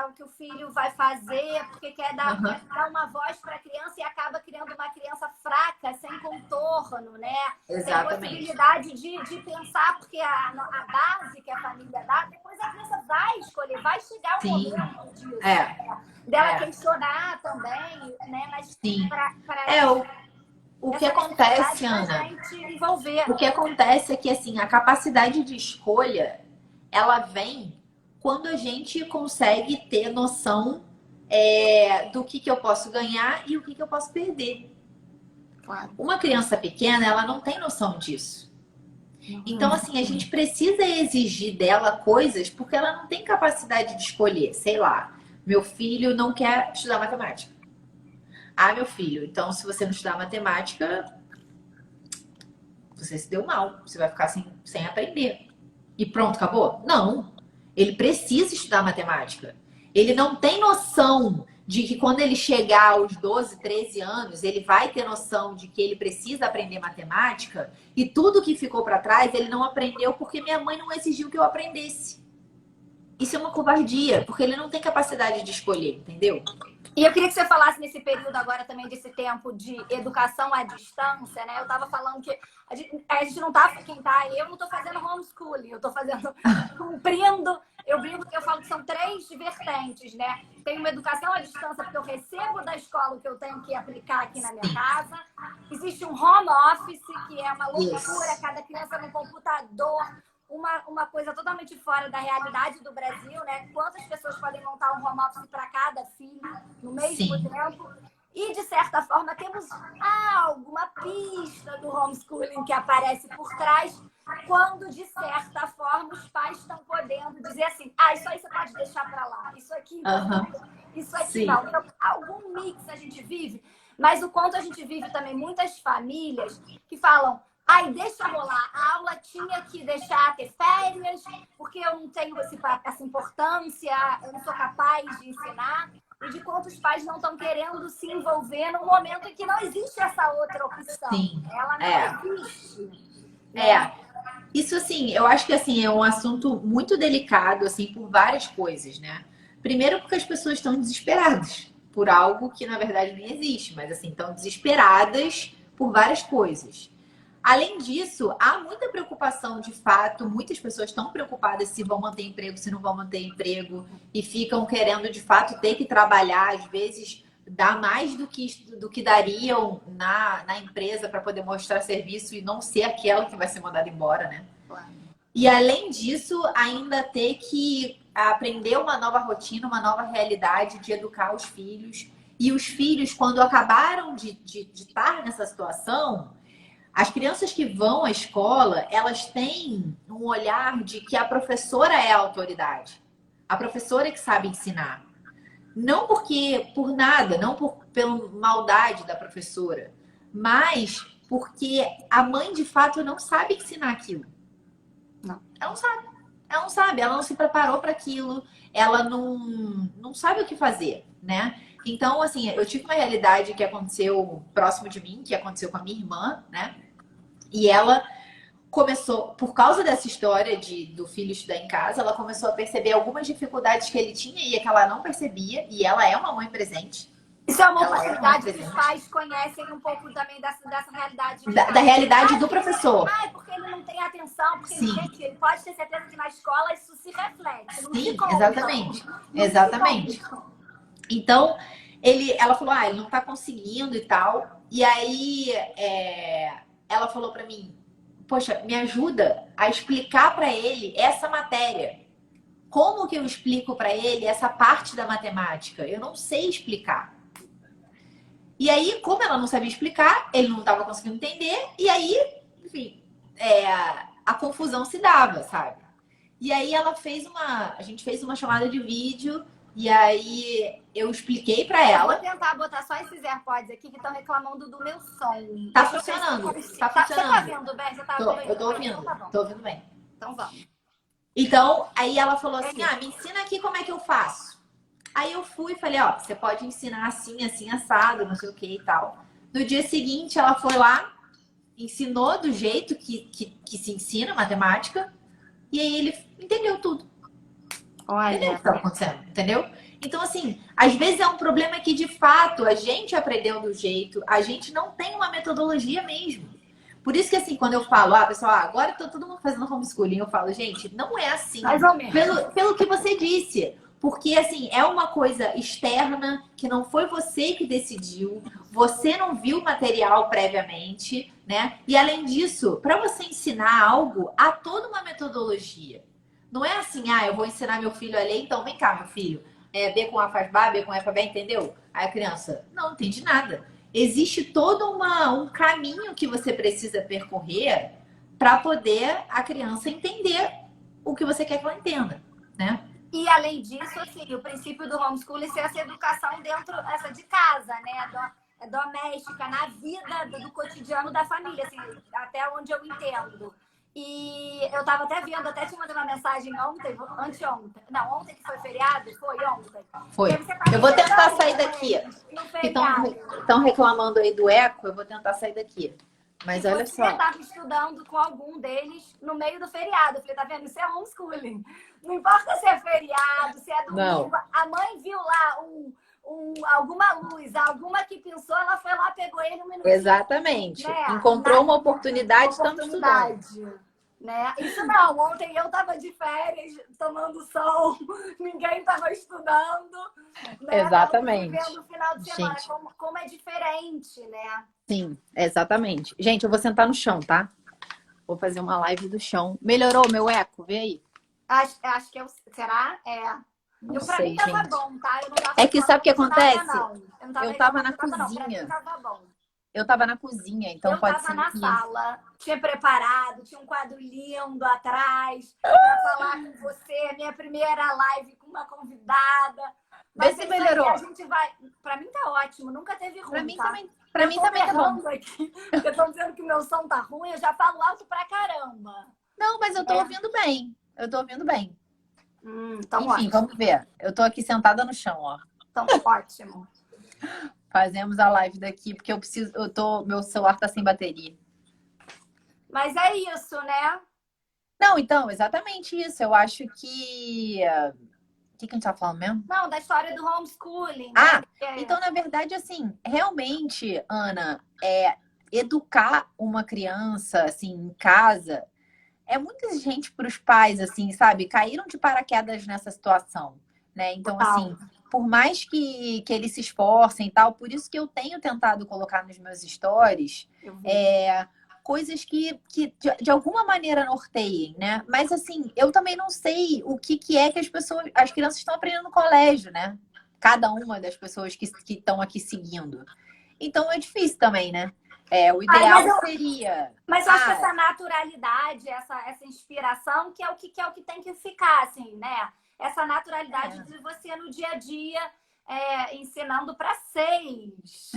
o que o filho vai fazer, porque quer dar uma voz para a criança e acaba criando uma criança fraca, sem contorno, né? Exatamente. Sem possibilidade de pensar, porque a base que a família dá, depois a criança vai escolher, vai chegar o momento disso. Dela questionar também, né? Mas o que acontece, Ana, o que acontece é que assim, a capacidade de escolha, ela vem quando a gente consegue ter noção do que eu posso ganhar e o que eu posso perder. Claro. Uma criança pequena, ela não tem noção disso. Então, assim, a gente precisa exigir dela coisas porque ela não tem capacidade de escolher. Sei lá, meu filho não quer estudar matemática. Ah, meu filho, então se você não estudar matemática, você se deu mal. Você vai ficar sem aprender. E pronto, acabou? Não. Ele precisa estudar matemática. Ele não tem noção de que quando ele chegar aos 12, 13 anos, ele vai ter noção de que ele precisa aprender matemática e tudo que ficou para trás ele não aprendeu porque minha mãe não exigiu que eu aprendesse. Isso é uma covardia, porque ele não tem capacidade de escolher, entendeu? E eu queria que você falasse nesse período agora também, desse tempo de educação à distância, né? Eu tava falando que a gente não tá, eu não tô fazendo homeschooling, eu tô fazendo, cumprindo, eu brinco que eu falo que são 3 vertentes, né? Tem uma educação à distância, porque eu recebo da escola o que eu tenho que aplicar aqui na minha casa. Existe um home office, que é uma loucura, cada criança no computador, uma coisa totalmente fora da realidade do Brasil, né? Quantas pessoas podem montar um home office para cada filho no mesmo tempo? E, de certa forma, temos alguma pista do homeschooling que aparece por trás, quando, de certa forma, os pais estão podendo dizer assim, isso aí você pode deixar para lá, isso aqui não, isso aqui não. Então, algum mix a gente vive, mas o quanto a gente vive também muitas famílias que falam, deixa rolar. A aula tinha que deixar ter férias, porque eu não tenho essa importância, eu não sou capaz de ensinar. E de quantos pais não estão querendo se envolver num momento em que não existe essa outra opção. Sim. Ela não existe. Isso, assim, eu acho que assim, é um assunto muito delicado, assim, por várias coisas, né? Primeiro porque as pessoas estão desesperadas por algo que, na verdade, nem existe. Mas, assim, estão desesperadas por várias coisas. Além disso, há muita preocupação de fato, muitas pessoas estão preocupadas se vão manter emprego, se não vão manter emprego, e ficam querendo de fato ter que trabalhar, às vezes dar mais do que dariam na empresa para poder mostrar serviço e não ser aquela que vai ser mandada embora, né? E além disso, ainda ter que aprender uma nova rotina, uma nova realidade de educar os filhos. E os filhos, quando acabaram de estar nessa situação, as crianças que vão à escola, elas têm um olhar de que a professora é a autoridade. A professora é que sabe ensinar. Não por nada, não pela maldade da professora, mas porque a mãe, de fato, não sabe ensinar aquilo. Não. Ela não sabe. Ela não sabe, ela não se preparou para aquilo, ela não sabe o que fazer, né? Então, assim, eu tive uma realidade que aconteceu próximo de mim, que aconteceu com a minha irmã, né? E ela começou, por causa dessa história do filho estudar em casa, ela começou a perceber algumas dificuldades que ele tinha e que ela não percebia. E ela é uma mãe presente. Isso é uma oportunidade que os pais conhecem um pouco também dessa realidade. Da realidade do professor. Porque ele não tem atenção, porque ele pode ter certeza que na escola isso se reflete. Sim, exatamente. Exatamente. Então, ela falou, ele não tá conseguindo e tal. E aí, ela falou pra mim, poxa, me ajuda a explicar pra ele essa matéria. Como que eu explico pra ele essa parte da matemática? Eu não sei explicar. E aí, como ela não sabia explicar, ele não estava conseguindo entender. E aí, enfim, a confusão se dava, sabe? E aí a gente fez uma chamada de vídeo. E aí eu expliquei pra ela. Eu vou tentar botar só esses AirPods aqui que estão reclamando do meu som. Tá funcionando. Tá funcionando. Você tá vendo bem? Você tá eu tô ouvindo. Então, tô ouvindo bem. Então vamos. Então, aí ela falou assim, me ensina aqui como é que eu faço. Aí eu fui e falei, você pode ensinar assim, assim, assado, não sei o que e tal. No dia seguinte, ela foi lá, ensinou do jeito que se ensina matemática. E aí ele entendeu tudo. Olha. Entendeu o que estava acontecendo, entendeu? Então, assim, às vezes é um problema que, de fato, a gente aprendeu do jeito, a gente não tem uma metodologia mesmo. Por isso que, assim, quando eu falo, pessoal, agora tá todo mundo fazendo homeschooling, eu falo, gente, não é assim. Mais ou menos. Pelo que você disse. Porque, assim, é uma coisa externa, que não foi você que decidiu, você não viu o material previamente, né? E, além disso, para você ensinar algo, há toda uma metodologia. Não é assim, eu vou ensinar meu filho a ler, então vem cá, meu filho. B com A faz Bá, B com E faz B, entendeu? Aí a criança, não entende nada. Existe todo um caminho que você precisa percorrer para poder a criança entender o que você quer que ela entenda, né? E além disso, assim, o princípio do homeschooling é essa educação dentro essa de casa, né? Doméstica, na vida do cotidiano da família, assim, até onde eu entendo. E eu tava até vendo, até te mandei uma mensagem ontem, anteontem. Não, ontem que foi feriado, foi ontem. Foi. Você tá Eu vou tentar estudando, sair né, daqui. no Que feriado. estão reclamando aí do eco, eu vou tentar sair daqui. Mas E olha você só. estava estudando com algum deles no meio do feriado. Eu falei, tá vendo? Isso é homeschooling. Não importa se é feriado, se é domingo. Não. A mãe viu lá alguma luz, alguma que pensou, ela foi lá, pegou ele um minutinho. Exatamente. Né? Encontrou uma oportunidade, estamos estudando. Né? Isso não, ontem eu estava de férias, tomando sol, ninguém estava estudando. Né? Exatamente. Vivendo o final de semana, Gente. como é diferente, né? Sim, exatamente. Gente, eu vou sentar no chão, tá? Vou fazer uma live do chão. Melhorou meu eco? Vê aí. Acho que será? Não Pra sei, mim tava gente. bom, tá? Eu não tava É que sabe o que reclamando de acontece? nada, não. Eu tava na reclamando de nada, não. Pra cozinha. mim tava bom. Eu tava na cozinha, então Eu pode tava ser na que... sala, tinha preparado, tinha um quadro lindo atrás pra falar com você, minha primeira live com uma convidada. Vê Mas se isso aí melhorou. a gente vai. Pra mim tá ótimo, nunca teve ruim. Pra mim tá? também, pra mim também tá bom. Aqui, porque estão dizendo que meu som tá ruim, eu já falo alto pra caramba. Não, mas eu tô ouvindo bem. Eu tô ouvindo bem. Então Enfim, ótimo. vamos ver. Eu tô aqui sentada no chão, ó. Então ótimo. Fazemos a live daqui, porque meu celular tá sem bateria. Mas é isso, né? Não, então, exatamente isso. Eu acho que... O que a gente tá falando mesmo? Não, da história do homeschooling. Ah, né? então, na verdade, assim, realmente, Ana, educar uma criança, assim, em casa, é muito exigente para os pais, assim, sabe? Caíram de paraquedas nessa situação, né? Então, assim, por mais que eles se esforcem e tal, por isso que eu tenho tentado colocar nos meus stories coisas que de alguma maneira norteiem, né? Mas, assim, eu também não sei o que é que as crianças estão aprendendo no colégio, né? Cada uma das pessoas que estão aqui seguindo. Então, é difícil também, né? O ideal seria... Mas eu acho que essa naturalidade, essa inspiração, que é o que tem que ficar, assim, né? Essa naturalidade de você no dia a dia ensinando para 6.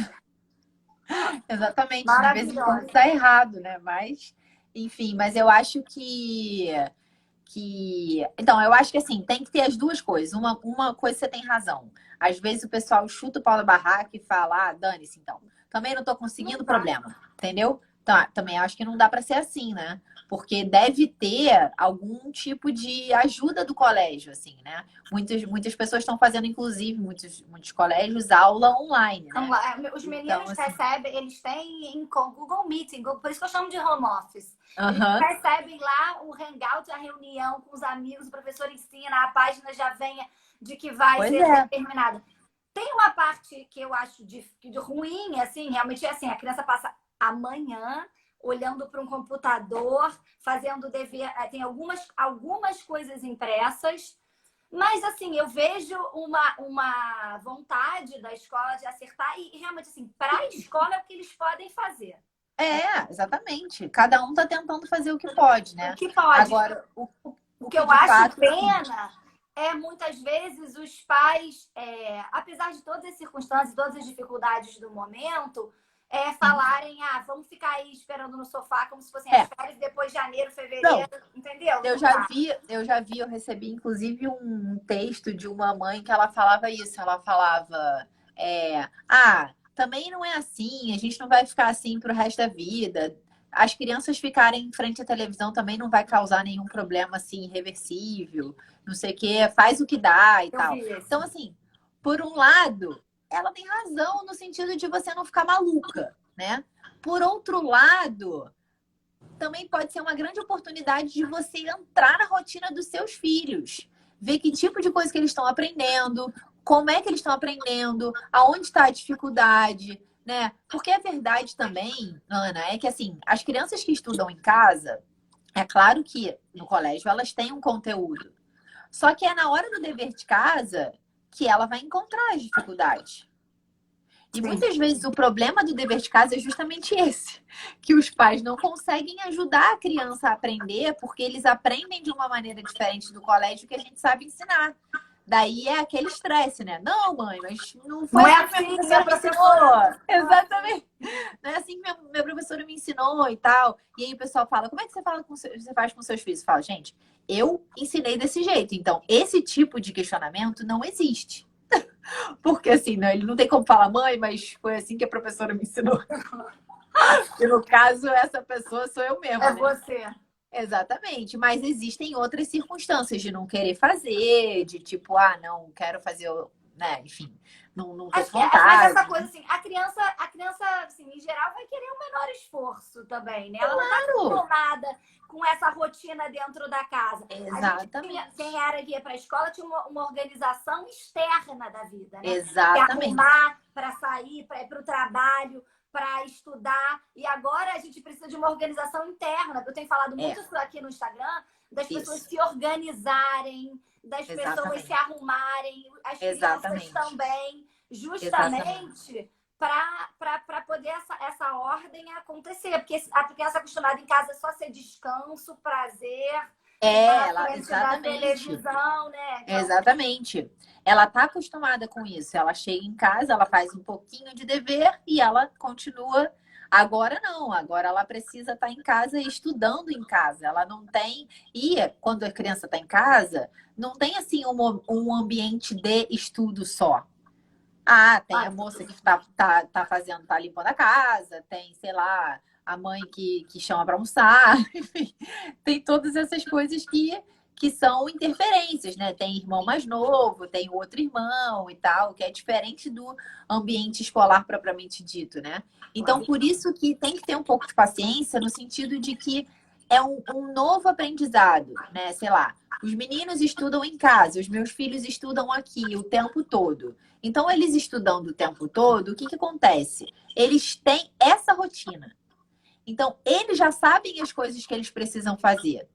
Exatamente. Às vezes tá errado, né? Mas, enfim, mas eu acho que... Então, eu acho que assim, tem que ter as duas coisas. Uma coisa você tem razão. Às vezes o pessoal chuta o pau da barraca e fala, dane-se, então. Também não tô conseguindo problema, entendeu? Então, também acho que não dá para ser assim, né? Porque deve ter algum tipo de ajuda do colégio, assim, né? Muitas pessoas estão fazendo, inclusive, muitos colégios, aula online, né? Os meninos recebem, eles têm em Google Meeting, por isso que eu chamo de home office. Eles recebem lá o hangout, a reunião com os amigos, o professor ensina, a página já vem de que vai ser determinada. Tem uma parte que eu acho de ruim, assim, realmente é assim, a criança passa a manhã olhando para um computador, fazendo dever, tem algumas coisas impressas, mas assim, eu vejo uma vontade da escola de acertar e realmente assim, para a escola é o que eles podem fazer. Exatamente. Cada um tá tentando fazer o que pode, né? O que pode. Agora, o que eu acho pena muitas vezes os pais, apesar de todas as circunstâncias, todas as dificuldades do momento, falarem, vamos ficar aí esperando no sofá como se fossem as férias depois de janeiro, fevereiro, entendeu? Eu recebi inclusive um texto de uma mãe que ela falava isso, ela falava, também não é assim, a gente não vai ficar assim pro resto da vida. As crianças ficarem em frente à televisão também não vai causar nenhum problema assim irreversível, não sei o que, faz o que dá e tal. Então, assim, por um lado, ela tem razão no sentido de você não ficar maluca, né? Por outro lado, também pode ser uma grande oportunidade de você entrar na rotina dos seus filhos, ver que tipo de coisa que eles estão aprendendo, como é que eles estão aprendendo, aonde está a dificuldade, né? Porque a verdade também, Ana, é que assim, as crianças que estudam em casa, é claro que no colégio elas têm um conteúdo. Só que é na hora do dever de casa que ela vai encontrar as dificuldades. E Sim. muitas vezes o problema do dever de casa é justamente esse, que os pais não conseguem ajudar a criança a aprender, porque eles aprendem de uma maneira diferente do colégio que a gente sabe ensinar. Daí é aquele estresse, né? Não, mãe, mas não foi Não é assim que assim, minha minha professora me professora. ensinou. Exatamente. Não é assim que minha professora me ensinou e tal. E aí o pessoal fala, como é que você você faz com seus filhos? Fala, gente, eu ensinei desse jeito. Então, esse tipo de questionamento não existe. Porque assim, né? Ele não tem como falar, mãe, mas foi assim que a professora me ensinou. E no caso, essa pessoa sou eu mesma, É né? você. Exatamente, mas existem outras circunstâncias de não querer fazer, de tipo, ah, não quero fazer, né? Enfim, não tô Acho com que, mas essa vontade, coisa né? assim, a criança, assim, em geral, vai querer um menor esforço também, né? Ela não tá Claro, acostumada com essa rotina dentro da casa. A gente, quem exatamente, era que ia para a escola, tinha uma organização externa da vida, né? Se exatamente, arrumar para sair, para ir para o trabalho, para estudar. E agora a gente precisa de uma organização interna. Eu tenho falado é, muito isso aqui no Instagram, das pessoas isso, se organizarem, das pessoas se exatamente, arrumarem, as crianças exatamente, também, exatamente. justamente para poder essa ordem acontecer. Porque a criança acostumada em casa é só ser descanso, prazer, ficar É, na ela, frente da exatamente. televisão, né? Então, Exatamente. Ela tá acostumada com isso. Ela chega em casa, ela faz um pouquinho de dever e ela continua. Agora não, agora ela precisa estar em casa estudando em casa. Ela não tem. E quando a criança está em casa, não tem assim um ambiente de estudo só. Ah, tem a moça que tá fazendo, tá limpando a casa, tem, sei lá, a mãe que chama para almoçar, enfim, tem todas essas coisas que são interferências, né? Tem irmão mais novo, tem outro irmão e tal, que é diferente do ambiente escolar propriamente dito, né? Então, por isso que tem que ter um pouco de paciência, no sentido de que é um novo aprendizado, né? Sei lá, os meninos estudam em casa, os meus filhos estudam aqui o tempo todo. Então, eles estudando o tempo todo, o que acontece? Eles têm essa rotina. Então, eles já sabem as coisas que eles precisam fazer.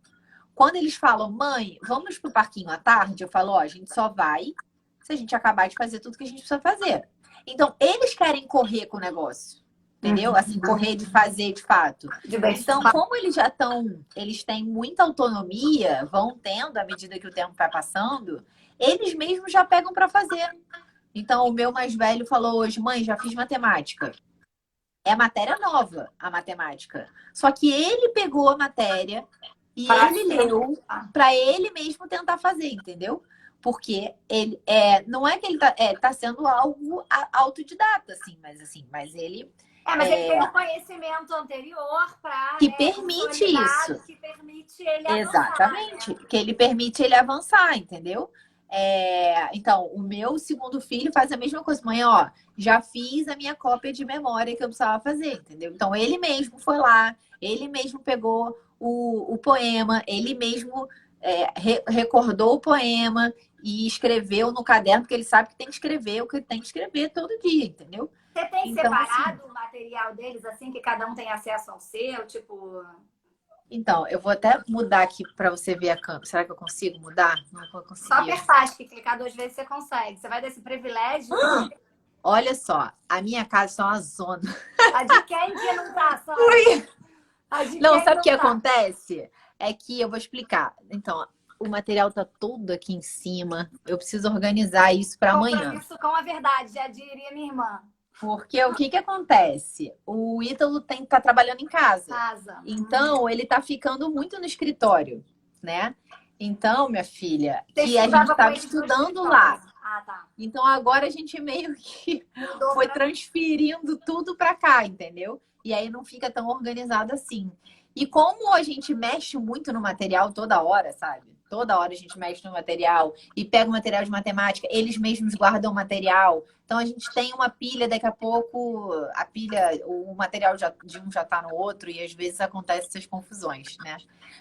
Quando eles falam, mãe, vamos pro parquinho à tarde, eu falo, ó, a gente só vai se a gente acabar de fazer tudo que a gente precisa fazer. Então, eles querem correr com o negócio. Entendeu? Assim, correr de fazer de fato. de bem. Então, como eles já estão, eles têm muita autonomia, vão tendo à medida que o tempo vai passando, eles mesmos já pegam para fazer. Então, o meu mais velho falou hoje, mãe, já fiz matemática. É matéria nova, a matemática. Só que ele pegou a matéria e ele leu para ele mesmo tentar fazer, entendeu? Porque ele não é que ele tá sendo algo autodidata, mas ele Mas ele tem um conhecimento anterior para, que né, permite isso. consolidado, que permite ele avançar, Exatamente, né? que ele permite ele avançar, entendeu? Então, o meu segundo filho faz a mesma coisa. Mãe, ó, já fiz a minha cópia de memória que eu precisava fazer, entendeu? Então, ele mesmo foi lá, ele mesmo pegou o poema, ele mesmo recordou o poema e escreveu no caderno, porque ele sabe que tem que escrever o que tem que escrever todo dia, entendeu? Você tem Então, assim, separado o material deles, assim, que cada um tem acesso ao seu, tipo... então, eu vou até mudar aqui para você ver a câmera. Será que eu consigo mudar? Não vou Só conseguir. apertar, acho que clicar 2 vezes você consegue. Você vai desse privilégio. Olha só, a minha casa está uma zona. A de quem que não tá, Sandra? A de Não, quem sabe o não que tá? acontece? É que eu vou explicar. Então, o material tá todo aqui em cima. Eu preciso organizar isso para amanhã. Compromisso com a verdade, já diria minha irmã. Porque o que acontece? O Ítalo tá trabalhando em casa. Casa. Então, ele tá ficando muito no escritório, né? Então, minha filha, Você que a gente estudava com estava eles no estudando escritório. lá. Ah, tá. Então, agora a gente meio que Mudou foi pra... transferindo tudo para cá, entendeu? E aí não fica tão organizado assim. E como a gente mexe muito no material toda hora, sabe? Toda hora a gente mexe no material e pega o material de matemática, eles mesmos guardam o material. Então a gente tem uma pilha, daqui a pouco a pilha, o material de um já tá no outro e às vezes acontecem essas confusões, né?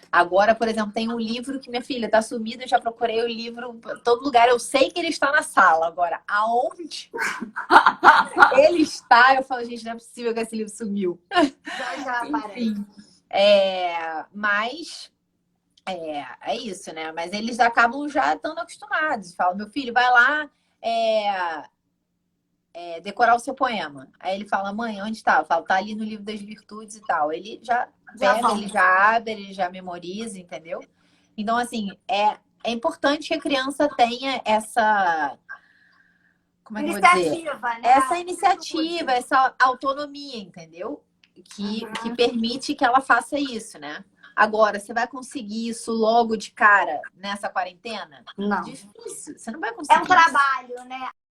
Agora, por exemplo, tem um livro que minha filha tá sumida, eu já procurei o livro em todo lugar, eu sei que ele está na sala. Agora, aonde ele está, eu falo, gente, não é possível que esse livro sumiu. Já aparece. Enfim, mas é isso, né? Mas eles acabam já estando acostumados. Falam, meu filho, vai lá, decorar o seu poema. Aí ele fala, mãe, onde tá? Eu falo, tá ali no livro das virtudes e tal. Ele já pega, ele já abre, ele já memoriza, entendeu? Então, assim, é importante que a criança tenha essa... Como é que eu vou dizer? Iniciativa, né? Essa iniciativa, essa autonomia, entendeu? Que permite que ela faça isso, né? Agora, você vai conseguir isso logo de cara nessa quarentena? Não. Difícil. Você não vai É conseguir um isso. trabalho, né?